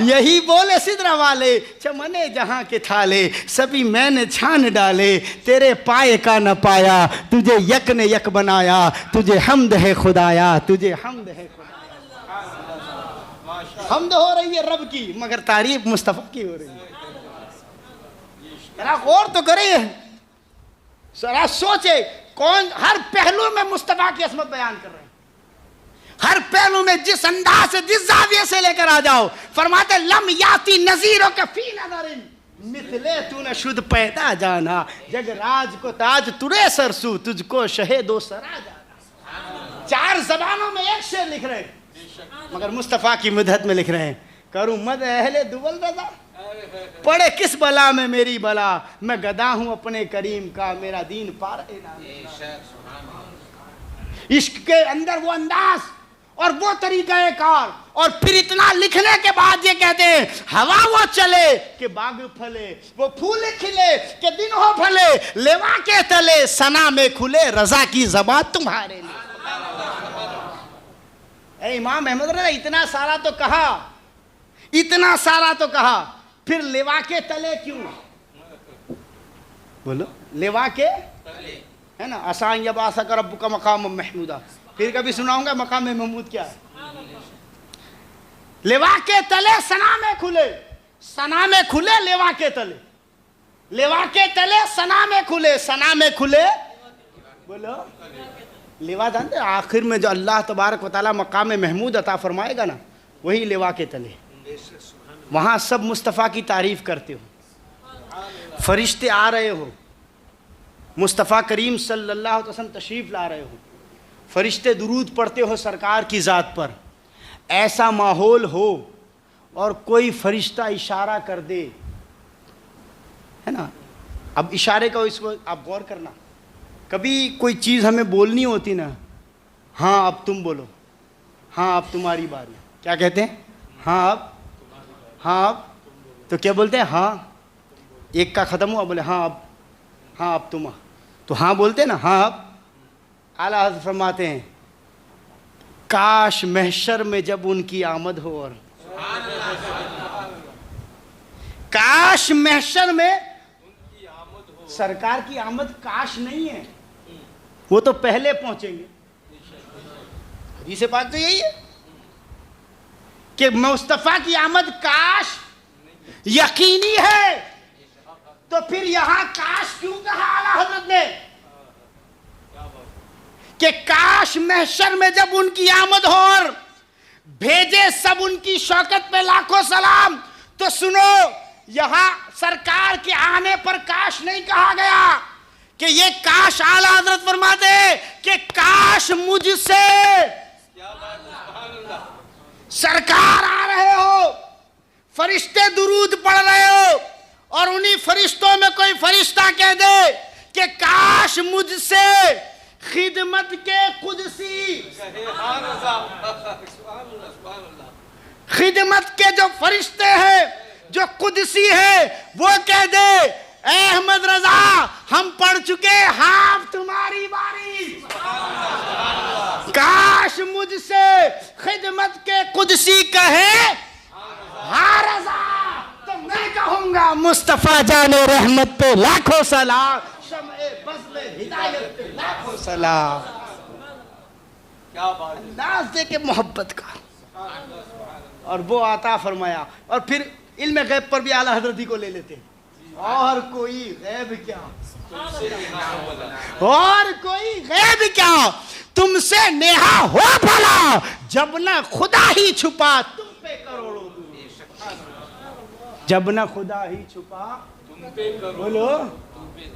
यही बोले सिदरा वाले, चमने जहाँ के थाले सभी मैंने छान डाले, तेरे पाए का न पाया, तुझे यक ने यक बनाया, तुझे हम्द है खुदाया, तुझे हम्द है खुदाया। हम्द हो रही है रब की, मगर तारीफ मुस्तफ़ा की हो रही है। जरा गौर तो करे, जरा सोचे, कौन हर पहलू में मुस्तफा की असमत बयान कर रहे हैं, हर पहलू में जिस अंदाज से जिस जाविये से लेकर आ जाओ। फरमाते लम याती नजीरों के फी नजरिन मिथले तूने शुद्ध पैदा जाना, जग राज को ताज तुरे सरसू तुझको शहेदो सरा जाना। चार जबानों में एक शेर लिख रहे हैं, मगर मुस्तफा की मदद में लिख रहे हैं, करूं मद अहले दुबल रजा, पड़े किस बला में मेरी बला, मैं गदा हूं अपने करीम का, मेरा दीन पार है ना। इश्क के अंदर वो अंदाज और वो तरीका कार, और फिर इतना लिखने के बाद ये कहते हैं, हवा वो चले कि बाग फले, वो फूल खिले कि दिन हो फले, लेवा के तले सना में खुले, रजा की ज़बान तुम्हारे लिए। इमाम अहमद रज़ा इतना सारा तो कहा, इतना सारा तो कहा, फिर लेवा के तले क्यों? बोलो, लेवा के है ना, आसान जब आशा कर रब्बु का मकाम महमूदा, फिर कभी सुनाऊंगा मकाम महमूद क्या है। लेवा के तले सना में खुले, सना में खुले लेवा के तले, लेवा के तले सना में खुले, सना में खुले, बोलो लेवा जानते आखिर में जो अल्लाह तबारक व तआला मकाम महमूद अता फरमाएगा ना, वही लेवा के तले, वहाँ सब मुस्तफ़ा की तारीफ़ करते हो, फरिश्ते आ रहे हो, मुस्तफ़ा करीम सल्लल्लाहु अलैहि वसल्लम तशरीफ़ ला रहे हो, फरिश्ते दुरूद पढ़ते हो सरकार की ज़ात पर, ऐसा माहौल हो और कोई फरिश्ता इशारा कर दे, है ना। अब इशारे का इसको आप गौर करना, कभी कोई चीज़ हमें बोलनी होती ना, हाँ अब तुम बोलो, हाँ अब तुम्हारी बारी, क्या कहते हैं, हाँ अब, हाँ अब, तो क्या बोलते हैं, हाँ एक का ख़त्म हुआ, बोले हाँ अब, हाँ अब तुम, तो हाँ बोलते हैं ना, हाँ अब। आला हज़रत फरमाते हैं, काश महशर में जब उनकी आमद हो, और काश महशर में सरकार की आमद काश नहीं है, वो तो पहले पहुंचेंगे। हदीस पाक तो यही है कि मुस्तफ़ा की आमद काश यकीनी है, तो फिर यहां काश क्यों कहा आला हज़रत ने कि काश महशर में जब उनकी आमद हो और भेजे सब उनकी शौकत पे लाखों सलाम। तो सुनो, यहां सरकार के आने पर काश नहीं कहा गया कि ये काश, आला हज़रत फरमाते कि काश मुझसे सरकार आ रहे हो, फरिश्ते दुरूद पढ़ रहे हो, और उन्हीं फरिश्तों में कोई फरिश्ता कह दे कि काश मुझसे खिदमत के कुदसी, खिदमत के जो फरिश्ते हैं, जो कुदसी है, वो कह दे अहमद रजा हम पढ़ चुके, हाँ तुम्हारी बारी। काश मुझसे खिदमत के कुदसी कहे हाँ रजा, तो मैं कहूंगा मुस्तफा जाने रहमत पे लाखों सलाम, शम्ए बज़्ल हिदायत पे लाखों सलाम। क्या बात है, अंदाज दे के मोहब्बत का, और वो आता फरमाया। और फिर इल्म गैब पर भी आला हज़रत ही को ले लेते, और कोई गैब क्या, और कोई गैब क्या, तुमसे नेहा हो भला, जब ना खुदा ही छुपा तुम पे करोड़ों दुरूद। जब ना खुदा ही छुपा तुम पे करोड़ों, बोलो, तुम पे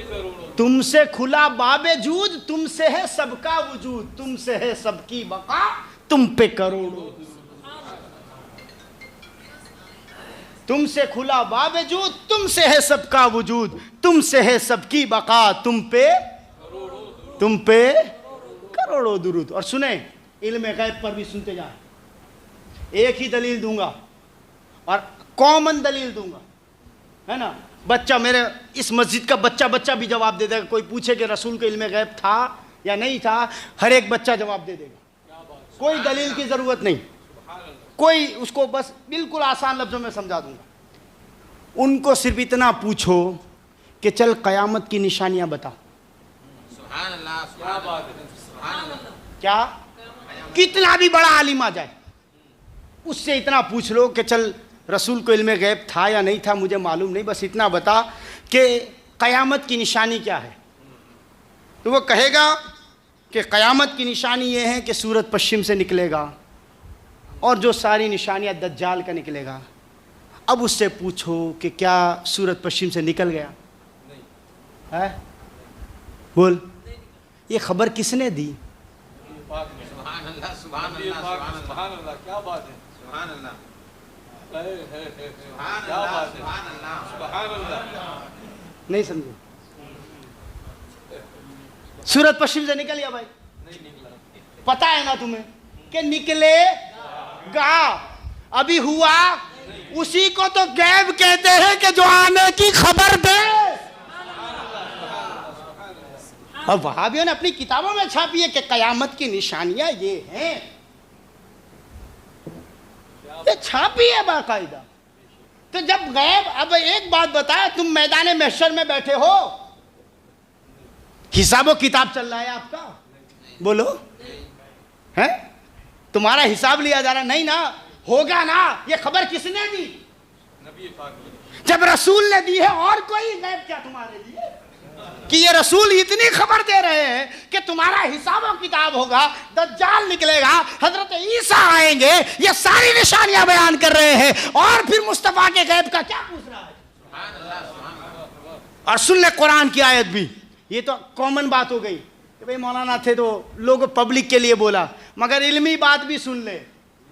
करोड़ों। तुमसे खुला बाबेजूद, तुमसे है सबका वजूद, तुमसे है सबकी बका, तुम पे करोड़ों। तुमसे खुला बाबेजूद, तुमसे है सबका वजूद, तुमसे है सबकी बका, तुम पे करोड़ों दुरूद। और सुने, इल्म गैब पर भी सुनते जाए। एक ही दलील दूंगा और कॉमन दलील दूंगा, है ना। बच्चा, मेरे इस मस्जिद का बच्चा भी जवाब दे देगा। कोई पूछे कि रसूल को इल्म गैब था या नहीं था, हर एक बच्चा जवाब दे देगा। कोई दलील की जरूरत नहीं, कोई उसको बस बिल्कुल आसान लफ्जों में समझा दूंगा। उनको सिर्फ इतना पूछो कि चल कयामत की निशानियां बता। क्या बात है, क्या, कितना भी बड़ा आलिम आ जाए, उससे इतना पूछ लो कि चल रसूल को इल्म गैब था या नहीं था मुझे मालूम नहीं, बस इतना बता कि कयामत की निशानी क्या है। तो वो कहेगा कि कयामत की निशानी ये है कि सूरज पश्चिम से निकलेगा और जो सारी निशानियां दज्जाल का निकलेगा। अब उससे पूछो कि क्या सूरज पश्चिम से निकल गया है? बोल, ये खबर किसने दी? क्या बात है, क्या बात है, सुभान अल्लाह। नहीं समझे? सूरज पश्चिम से निकल गया भाई, नहीं निकला, पता है ना तुम्हें कि निकलेगा, अभी हुआ, उसी को तो गैब कहते हैं कि जो आने की खबर दे। और वहाबियों ने अपनी किताबों में छापी है कि कयामत की निशानियां ये हैं, ये छापी है बाकायदा। तो जब गैब, अब एक बात बता, तुम मैदान महशर में बैठे हो, हिसाबो किताब चल रहा है आपका, बोलो, है तुम्हारा हिसाब लिया जा रहा? नहीं ना, होगा ना। ये खबर किसने दी? नबी पाक ने। जब रसूल ने दी है, और कोई गैब क्या तुम्हारे लिए कि ये रसूल इतनी खबर दे रहे हैं कि तुम्हारा हिसाब और किताब होगा, दज्जाल निकलेगा, हजरत ईसा आएंगे, ये सारी निशानियां बयान कर रहे हैं, और फिर मुस्तफा के गैब का क्या पूछ रहा है? और सुन ले कुरान की आयत भी, ये तो कॉमन बात हो गई कि भाई मौलाना थे तो लोग पब्लिक के लिए बोला, मगर इल्मी बात भी सुन ले।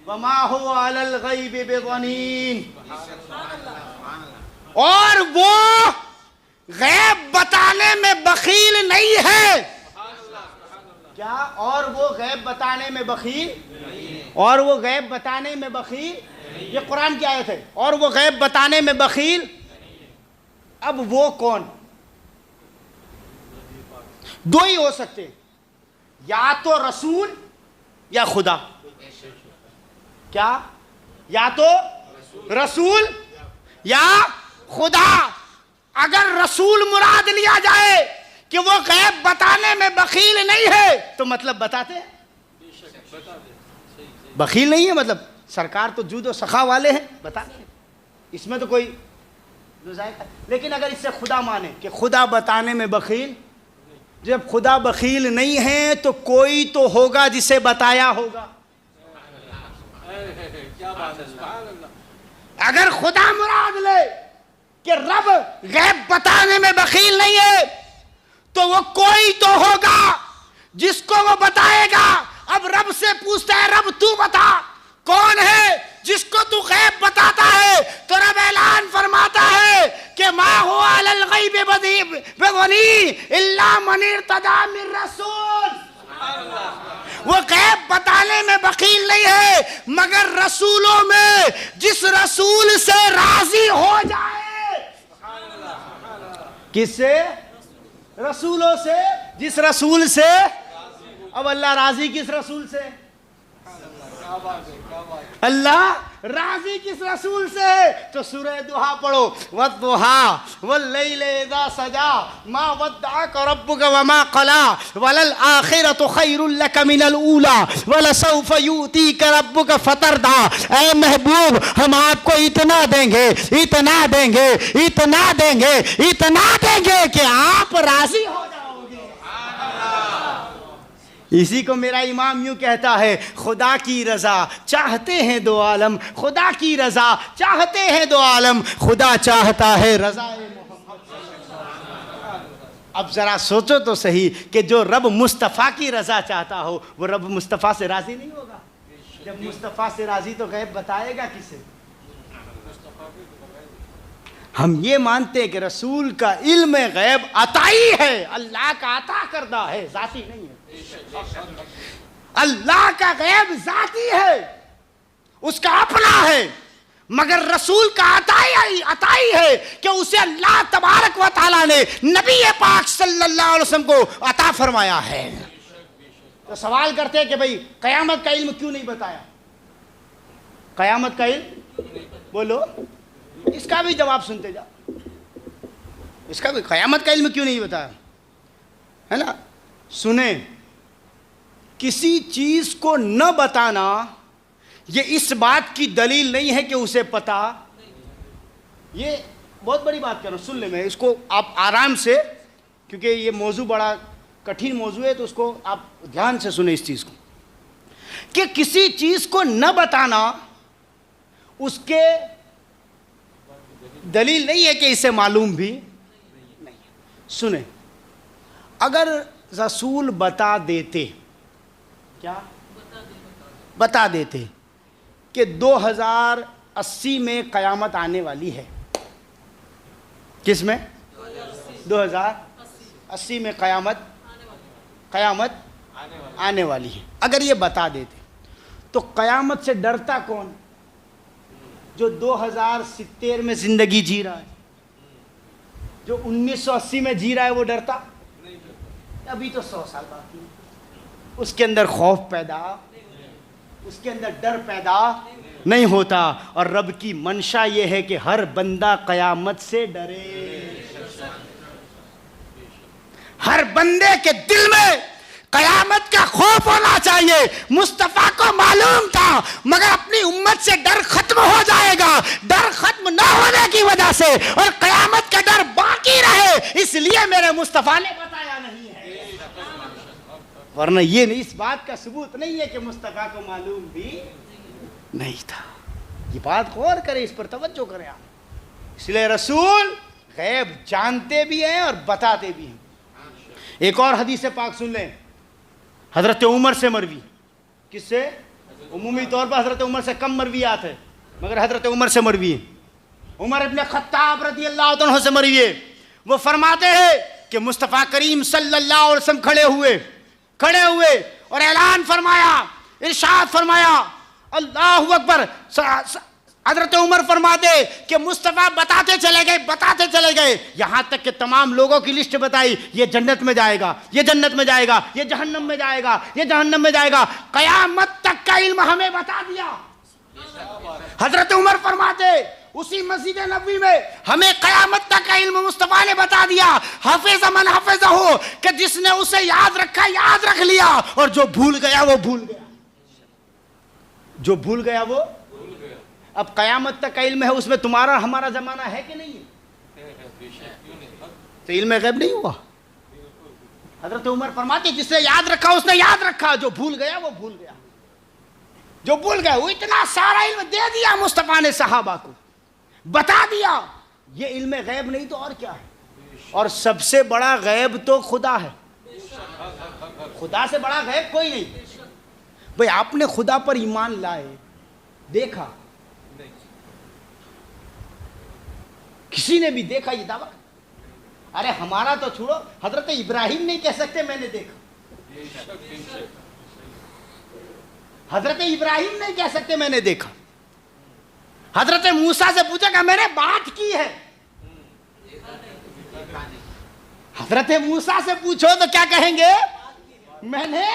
वमा हुवा अलल गैबि बिज़नीन, और वो गैब बताने में बखील नहीं है। क्या? और वो गैब बताने में बखील, और वो गैब बताने में बखील, ये कुरान की आयत है। और वो गैब बताने में बखील, अब वो कौन? दो ही हो सकते, या तो रसूल या खुदा। क्या? या तो रसूल या खुदा। अगर रसूल मुराद लिया जाए कि वो गैब बताने में बखील नहीं है, तो मतलब बताते हैं? बखील नहीं है, मतलब सरकार तो जूद और सखा वाले हैं, बताते हैं, इसमें तो कोई रुज़ायका। लेकिन अगर इससे खुदा माने कि खुदा बताने में बखील, जब खुदा बखील नहीं है तो कोई तो होगा जिसे बताया होगा। क्या बात है, सुभान अल्लाह। अगर खुदा मुराद ले कि रब गैब बताने में बखील नहीं है, तो वो कोई तो होगा जिसको वो बताएगा। अब रब से पूछता है, रब तू बता कौन है जिसको तू गैब बताता है? तो रब ऐलान फरमाता है कि मा हुवा अलल गैबि बिज़नीन इल्ला मन इर्तदा मिन रसूल। वो गैब बताने में बखील नहीं है, मगर रसूलों में जिस रसूल से राजी हो जाए। किससे? रसूलों से, जिस रसूल से। अब अल्लाह राजी किस रसूल से? अल्लाह राजी किस रसूल से? तो सूरह दुहा पढ़ो, वद्दुहा वल्लैलि इज़ा सजा मा वद्दअक रब्बुक वमा कला वलल आखिरतु खैरुल लक मिनल ऊला वलसौफ युतीक रब्बुक फतरदा। ऐ महबूब, हम आपको इतना देंगे, इतना देंगे, इतना देंगे, इतना देंगे कि आप राजी हो जाओगे। इसी को मेरा इमाम यूं कहता है, खुदा की रजा चाहते हैं दो आलम, खुदा की रजा चाहते हैं दो आलम, खुदा चाहता है रजा। अब जरा सोचो तो सही कि जो रब मुस्तफ़ा की रजा चाहता हो वो रब मुस्तफ़ा से राजी नहीं होगा? जब मुस्तफ़ा से राजी तो गैब बताएगा किसे? हम ये मानते हैं कि रसूल का इल्म गैब अताई है, अल्लाह का अता करदा है, जाती नहीं है। अल्लाह का गैब जाती है, उसका अपना है, मगर रसूल का अताई है कि उसे अल्लाह तबारक व तआला ने नबी पाक सल्लल्लाहु अलैहि वसल्लम को अता फरमाया है। तो सवाल करते हैं कि भाई कयामत का इल्म क्यों नहीं बताया? कयामत का इल्म बोलो, इसका भी जवाब सुनते जाओ। इसका भी कयामत का इल्म क्यों नहीं बताया, है ना? सुने, किसी चीज को न बताना ये इस बात की दलील नहीं है कि उसे पता। ये बहुत बड़ी बात कर रहा हूं, सुन ले, मैं इसको आप आराम से, क्योंकि ये मौजू बड़ा कठिन मौजू है, तो उसको आप ध्यान से सुने इस चीज को, कि किसी चीज को न बताना उसके दलील नहीं है कि इसे मालूम भी नहीं। सुने, अगर रसूल बता देते, क्या बता देते कि 2080 में कयामत आने वाली है, किस में? 2080 में कयामत आने वाली है, अगर ये बता देते तो कयामत से डरता कौन? जो 2070 में जिंदगी जी रहा है, जो 1980 में जी रहा है, वो डरता? अभी तो 100 साल बाकी है। उसके अंदर खौफ पैदा, उसके अंदर डर पैदा नहीं होता। और रब की मंशा ये है कि हर बंदा कयामत से डरे। हर बंदे के दिल में कयामत का खौफ होना चाहिए। मुस्तफा को मालूम था, मगर अपनी उम्मत से डर खत्म हो जाएगा। डर खत्म ना होने की वजह से और कयामत का डर बाकी रहे, इसलिए मेरे मुस्तफा ने बताया नहीं है। वरना ये नहीं, इस बात का सबूत नहीं है कि मुस्तफा को मालूम भी नहीं था। ये बात गौर करें, इस पर तवज्जो करें आप। इसलिए रसूल गैब जानते भी हैं और बताते भी हैं। एक और हदीस पाक सुन लें, हजरत उमर से मरवी। किससे? उमूमी तौर पर हजरत उमर से कम मरवियात है, मगर हजरत उमर से मरवी है। उमर इब्न खत्ताब रज़ी अल्लाह तआला से मरवी है। वो फरमाते हैं कि मुस्तफ़ा करीम सल्लल्लाहु अलैहि वसल्लम खड़े हुए और ऐलान फरमाया, इरशाद फरमाया, अल्लाहु अकबर। हजरत उमर फरमाते कि मुस्तफ़ा बताते चले गए, यहाँ तक कि तमाम लोगों की लिस्ट बताई, ये जन्नत में जाएगा, ये जन्नत में जाएगा, ये जहन्नम में जाएगा, ये जहन्नम में जाएगा। कयामत तक का इल्म हमें बता दिया। हजरत उमर फरमाते उसी मस्जिद नबवी में हमें कयामत तक का इल्म मुस्तफ़ा ने बता दिया। हफिज़ मन हफिज़हु, कि जिसने उसे याद रखा याद रख लिया, और जो भूल गया वो भूल गया, जो भूल गया वो। अब कयामत तक का इल्म है, उसमें तुम्हारा हमारा जमाना है कि नहीं है? तो इल्म गैब नहीं हुआ। हजरत उमर फरमाते जिसने याद रखा उसने याद रखा, जो भूल गया वो भूल गया, जो भूल गया वो। इतना सारा इल्म दे दिया मुस्तफा ने सहाबा को, बता दिया। ये इल्म गैब नहीं तो और क्या है? और सबसे बड़ा गैब तो खुदा है। खुदा से बड़ा गैब कोई नहीं। भाई आपने खुदा पर ईमान लाए, देखा? किसी ने भी देखा ये दावा? अरे हमारा तो छोड़ो, हजरत इब्राहिम नहीं कह सकते मैंने देखा। हजरत इब्राहिम नहीं कह सकते मैंने देखा। हजरत मूसा से पूछेगा मैंने बात की है। हजरत मूसा से पूछो तो क्या कहेंगे? मैंने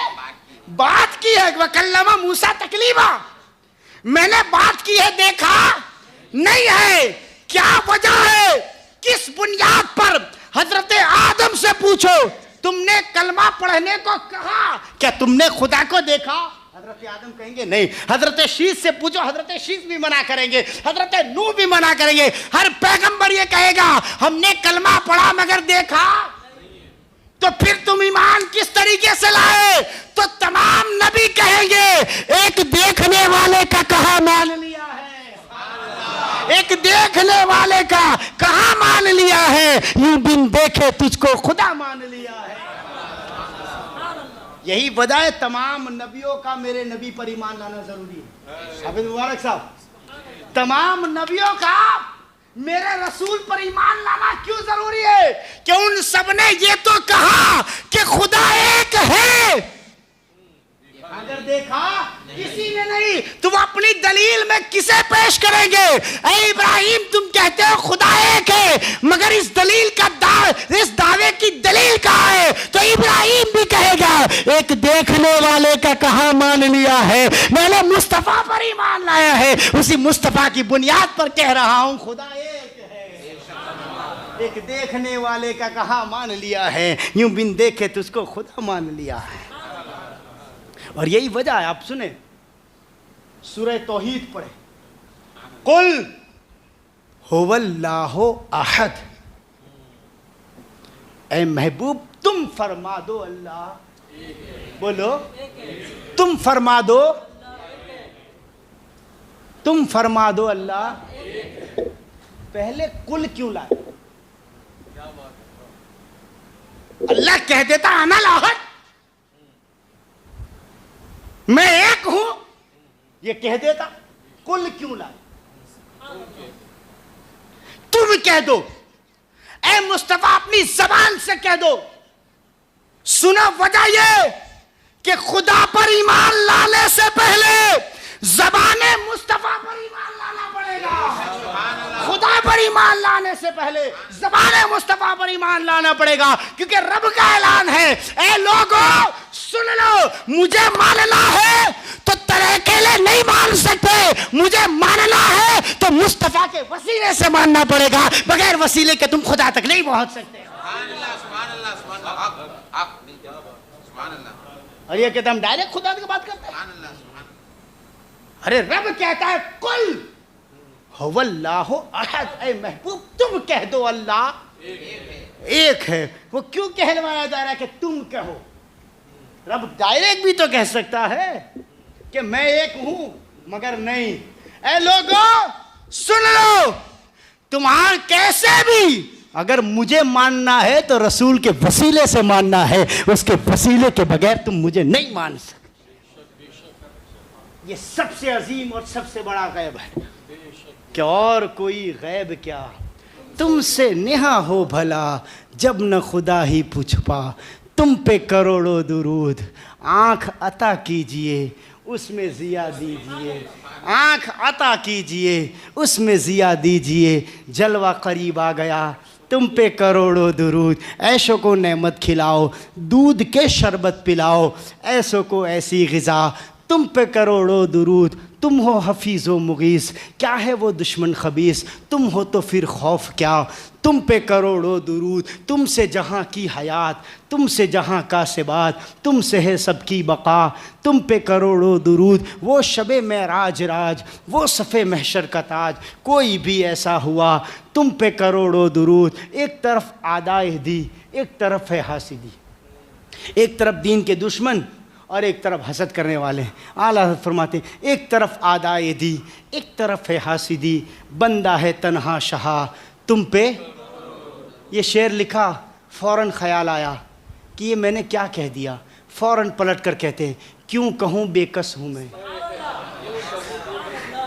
बात की है। वकल्लमा मूसा तकलीमा, मैंने बात की है, देखा नहीं है। क्या वजह है? किस बुनियाद पर? हजरत आदम से पूछो, तुमने कलमा पढ़ने को कहा, क्या तुमने खुदा को देखा? हजरत आदम कहेंगे नहीं। हजरत शीश से पूछो, हजरत शीश भी मना करेंगे, हजरत नूह भी मना करेंगे। हर पैगंबर ये कहेगा हमने कलमा पढ़ा मगर देखा। तो फिर तुम ईमान किस तरीके से लाए? तो तमाम नबी कहेंगे एक देखने वाले का कहा मान लिया है, एक देखने वाले का कहा मान लिया है, यूं बिन देखे तुझको खुदा मान लिया है। यही वजह है तमाम नबियों का मेरे नबी पर ईमान लाना जरूरी है। हाफिज मुबारक साहब, तमाम नबियों का मेरे रसूल पर ईमान लाना क्यों जरूरी है? कि उन सब ने ये तो कहा कि खुदा एक है। अगर देखा किसी ने नहीं, तुम अपनी दलील में किसे पेश करेंगे? ऐ इब्राहिम, तुम कहते हो खुदा एक है, मगर इस दलील का इस दावे की दलील कहाँ है? तो इब्राहिम भी कहेगा एक देखने वाले का कहा मान लिया है, मैंने मुस्तफा पर ईमान लाया है, उसी मुस्तफा की बुनियाद पर कह रहा हूं खुदा एक है। एक देखने वाले का कहा मान लिया है, यूं बिन देखे तुझको खुदा मान लिया है। और यही वजह है, आप सुने सूरह तौहीद पढ़े, कुल हुवल्लाहु अहद, ऐ महबूब तुम फरमा दो अल्लाह, बोलो तुम फरमा दो, तुम फरमा दो अल्लाह। पहले कुल क्यों लाए? अल्लाह कह देता अनल अहद, मैं एक हूं, ये कह देता, कुल क्यों लाए? तुम कह दो, ऐ मुस्तफा अपनी जबान से कह दो। सुनो वजह ये कि खुदा पर ईमान लाने से पहले जबाने मुस्तफा पर ईमान लाना पड़ेगा। खुदा पर ईमान लाने से पहले जबाने मुस्तफा पर ईमान लाना पड़ेगा, क्योंकि रब का ऐलान है, ऐ लोगों सुन लो, मुझे मानना है तो तेरे अकेले नहीं मान सकते, मुझे मानना है तो मुस्तफा के वसीले से मानना पड़ेगा, बगैर वसीले के तुम खुदा तक नहीं पहुंच सकते। और ये कहते हम डायरेक्ट खुदा की बात करते हैं। अरे रब कहता है कुल हुवल्लाहु अहद, ऐ महबूब तुम कह दो अल्लाह एक है। वो क्यों कहलवाया जा रहा है कि तुम कहो? रब डायरेक्ट भी तो कह सकता है कि मैं एक हूं, मगर नहीं। ऐ लोगों सुन लो, तुम्हारा कैसे भी अगर मुझे मानना है तो रसूल के वसीले से मानना है, उसके वसीले के बगैर तुम मुझे नहीं मान सकते। ये सबसे अजीम और सबसे बड़ा गैब है कि और कोई गैब क्या तुमसे नेहा हो भला, जब न खुदा ही पूछ पा, तुम पे करोड़ों दुरूद, आँख अता कीजिए उसमें ज़िया दीजिए, आँख अता कीजिए उसमें ज़िया दीजिए, जलवा करीब आ गया तुम पे करोड़ों दुरूद, ऐशों को नेमत खिलाओ, दूध के शरबत पिलाओ, ऐसों को ऐसी ग़िज़ा, तुम पे करोड़ों दुरूद, तुम हो हफीज़ व मुगीस, क्या है वो दुश्मन खबीस, तुम हो तो फिर खौफ क्या, तुम पे करोड़ों दुरूद, तुमसे जहाँ की हयात, तुमसे जहाँ का सिबात, तुमसे है सबकी बका, तुम पे करोड़ों दुरूद, वो शबे मेराज राज, वो सफ़े महशर का ताज, कोई भी ऐसा हुआ, तुम पे करोड़ों दुरूद। एक तरफ आदाए दी, एक तरफ है हासिदी, एक तरफ दीन के दुश्मन और एक तरफ हसद करने वाले। आला हज़रत फरमाते हैं एक तरफ आदाए दी, एक तरफ है हासिदी, बंदा है तन्हा शहा तुम पे। ये शेर लिखा, फ़ौरन ख़याल आया कि ये मैंने क्या कह दिया। फ़ौरन पलट कर कहते हैं क्यों कहूँ बेकस हूँ मैं।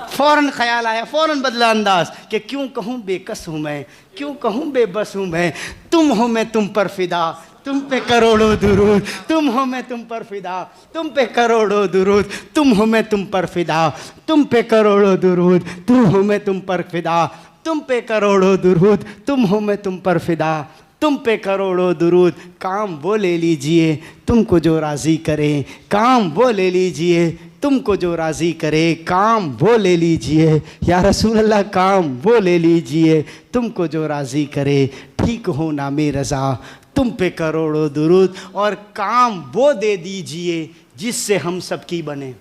फ़ौरन ख़याल आया, फ़ौरन बदला अंदाज कि क्यों कहूँ बेकस हूँ मैं, क्यों कहूँ बेबस हूँ मैं, तुम हो मैं तुम पर फ़िदा, तुम पे करोड़ों दुरूद, तुम हो मैं तुम पर फ़िदा, तुम पे करोड़ों दुरूद, तुम हो मैं तुम पर फ़िदा, तुम पे करोड़ों दुरूद, तुम हो मैं तुम पर फ़िदा, तुम पे करोड़ों दुरूद, तुम हो मैं तुम पर फ़िदा, तुम पे करोड़ों दुरूद। काम वो ले लीजिए तुमको जो राज़ी करे, काम वो ले लीजिए तुमको जो राज़ी करे, काम वो ले लीजिए या रसूल अल्लाह, काम वो ले लीजिए तुमको जो राज़ी करे, ठीक हो नामे रज़ा, तुम पे करोड़ों दुरूद, और काम वो दे दीजिए जिससे हम सबकी बने।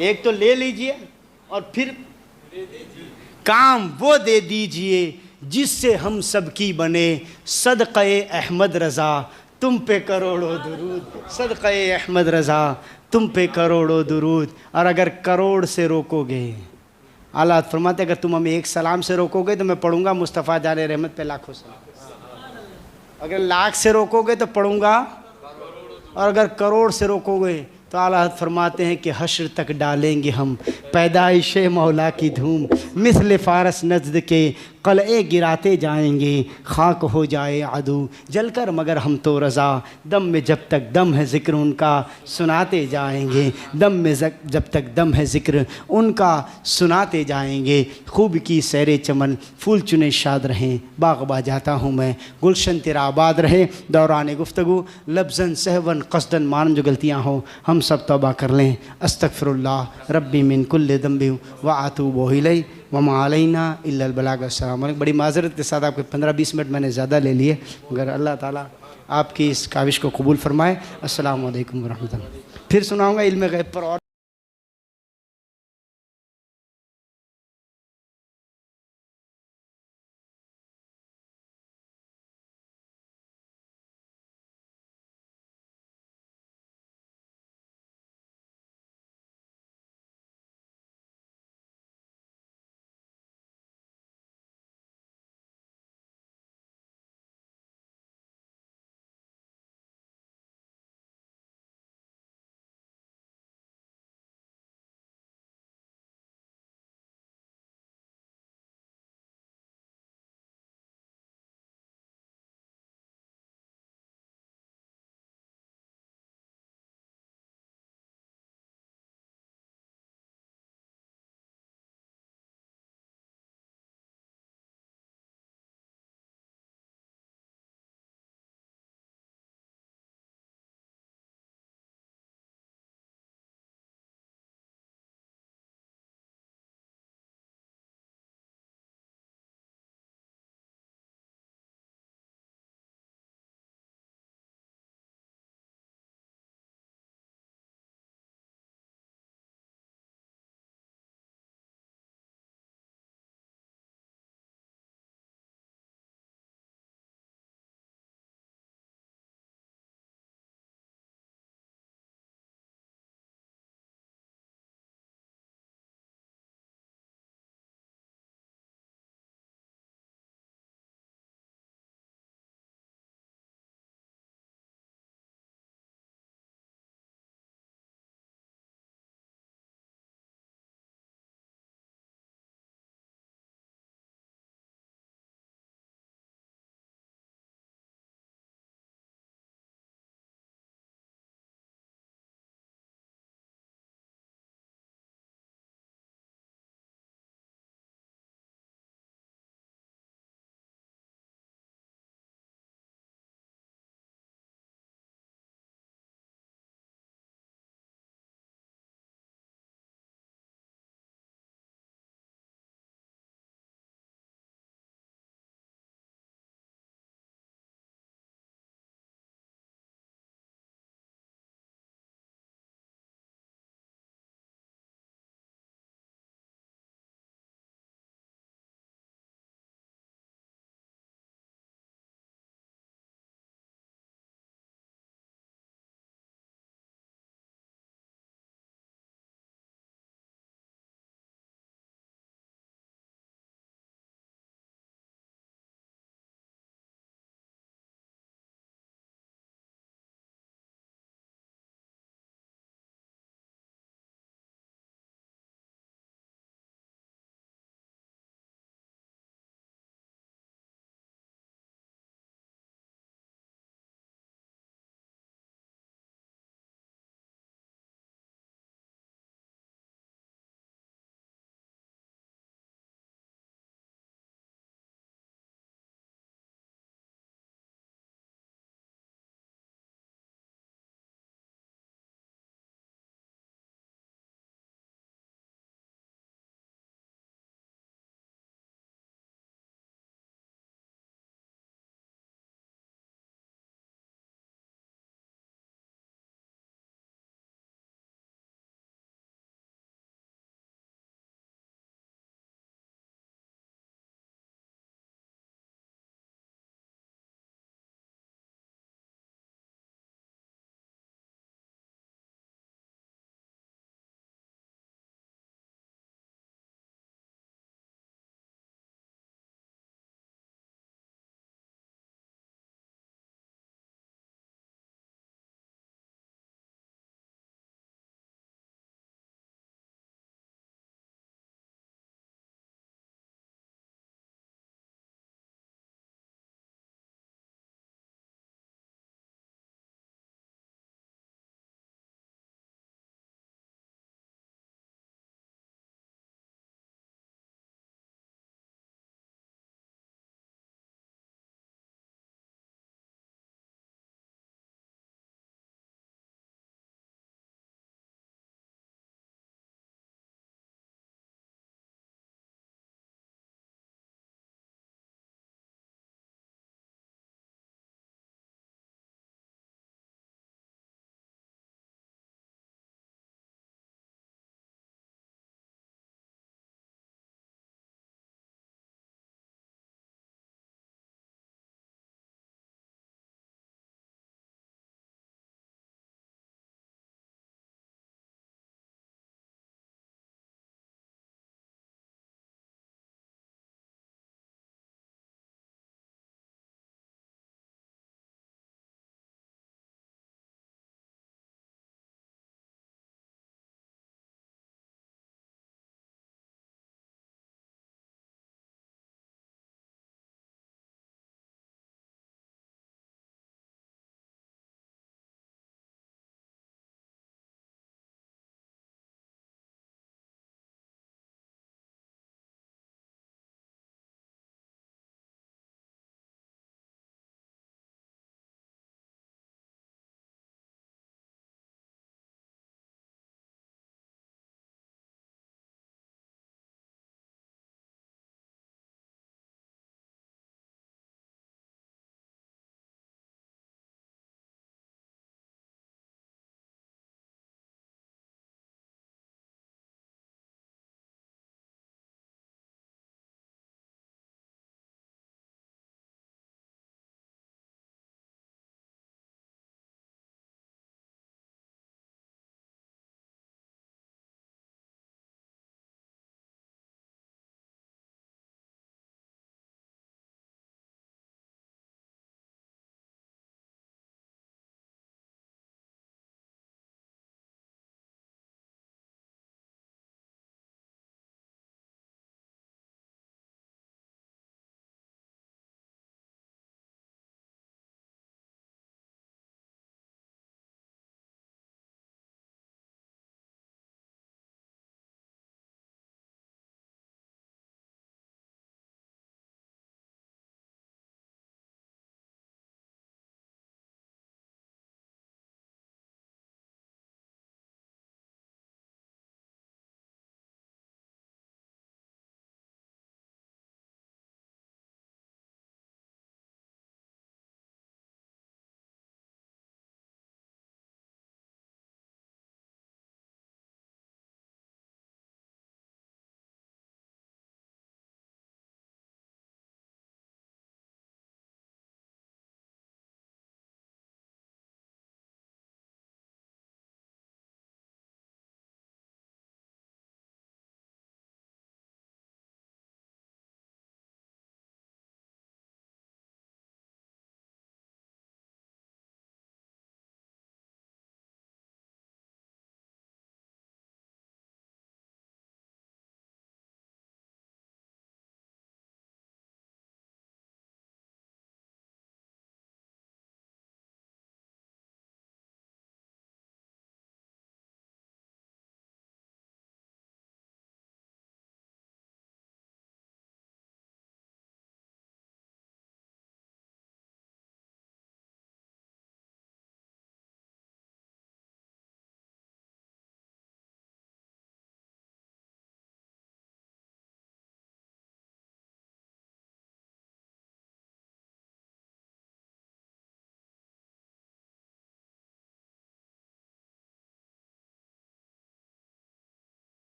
एक तो ले लीजिए और फिर काम वो दे दीजिए जिससे हम सबकी बने, सदक़े अहमद रज़ा तुम पे करोड़ों दुरूद, सदक़े अहमद रज़ा तुम पे करोड़ों दुरूद। और अगर करोड़ से रोकोगे, आला फरमाते अगर तुम हमें एक सलाम से रोकोगे तो मैं पढ़ूंगा मुस्तफ़ा जाने रहमत पे लाखों सलाम। अगर लाख से रोकोगे तो पढ़ूंगा, और अगर करोड़ से रोकोगे तो आला फरमाते हैं कि हश्र तक डालेंगे हम पैदाइश मौला की धूम, मिस्ल फारस नज़द के कलए गिराते जाएंगे, खाक हो जाए अदू जलकर मगर हम तो रज़ा, दम में जब तक दम है ज़िक्र उनका सुनाते जाएंगे, दम में जब तक दम है ज़िक्र उनका सुनाते जाएंगे। खूब की सैरे चमन फूल चुने शाद रहें, बाग़बा जाता हूँ मैं गुलशन तेरा आबाद रहे। दौरान गुफ्तगू लफ्ज़न सहवन कसदन मान जो गलतियाँ हो हम सब तौबा कर लें। अस्तगफिरुल्लाह रब्बी मिन कुल्लि ज़ंबि व अतूबु इलैहि व मा अलैना इल्लल बलाग। अस्सलाम वालेकुम। बड़ी माज़रत के साथ आपके 15-20 मिनट मैंने ज़्यादा ले लिए, मगर अल्लाह ताला आपकी इस काविश को कबूल फरमाए। अस्सलाम वालेकुम व रहमतुल्लाह। फिर सुनाऊँगा इल्म गैब पर और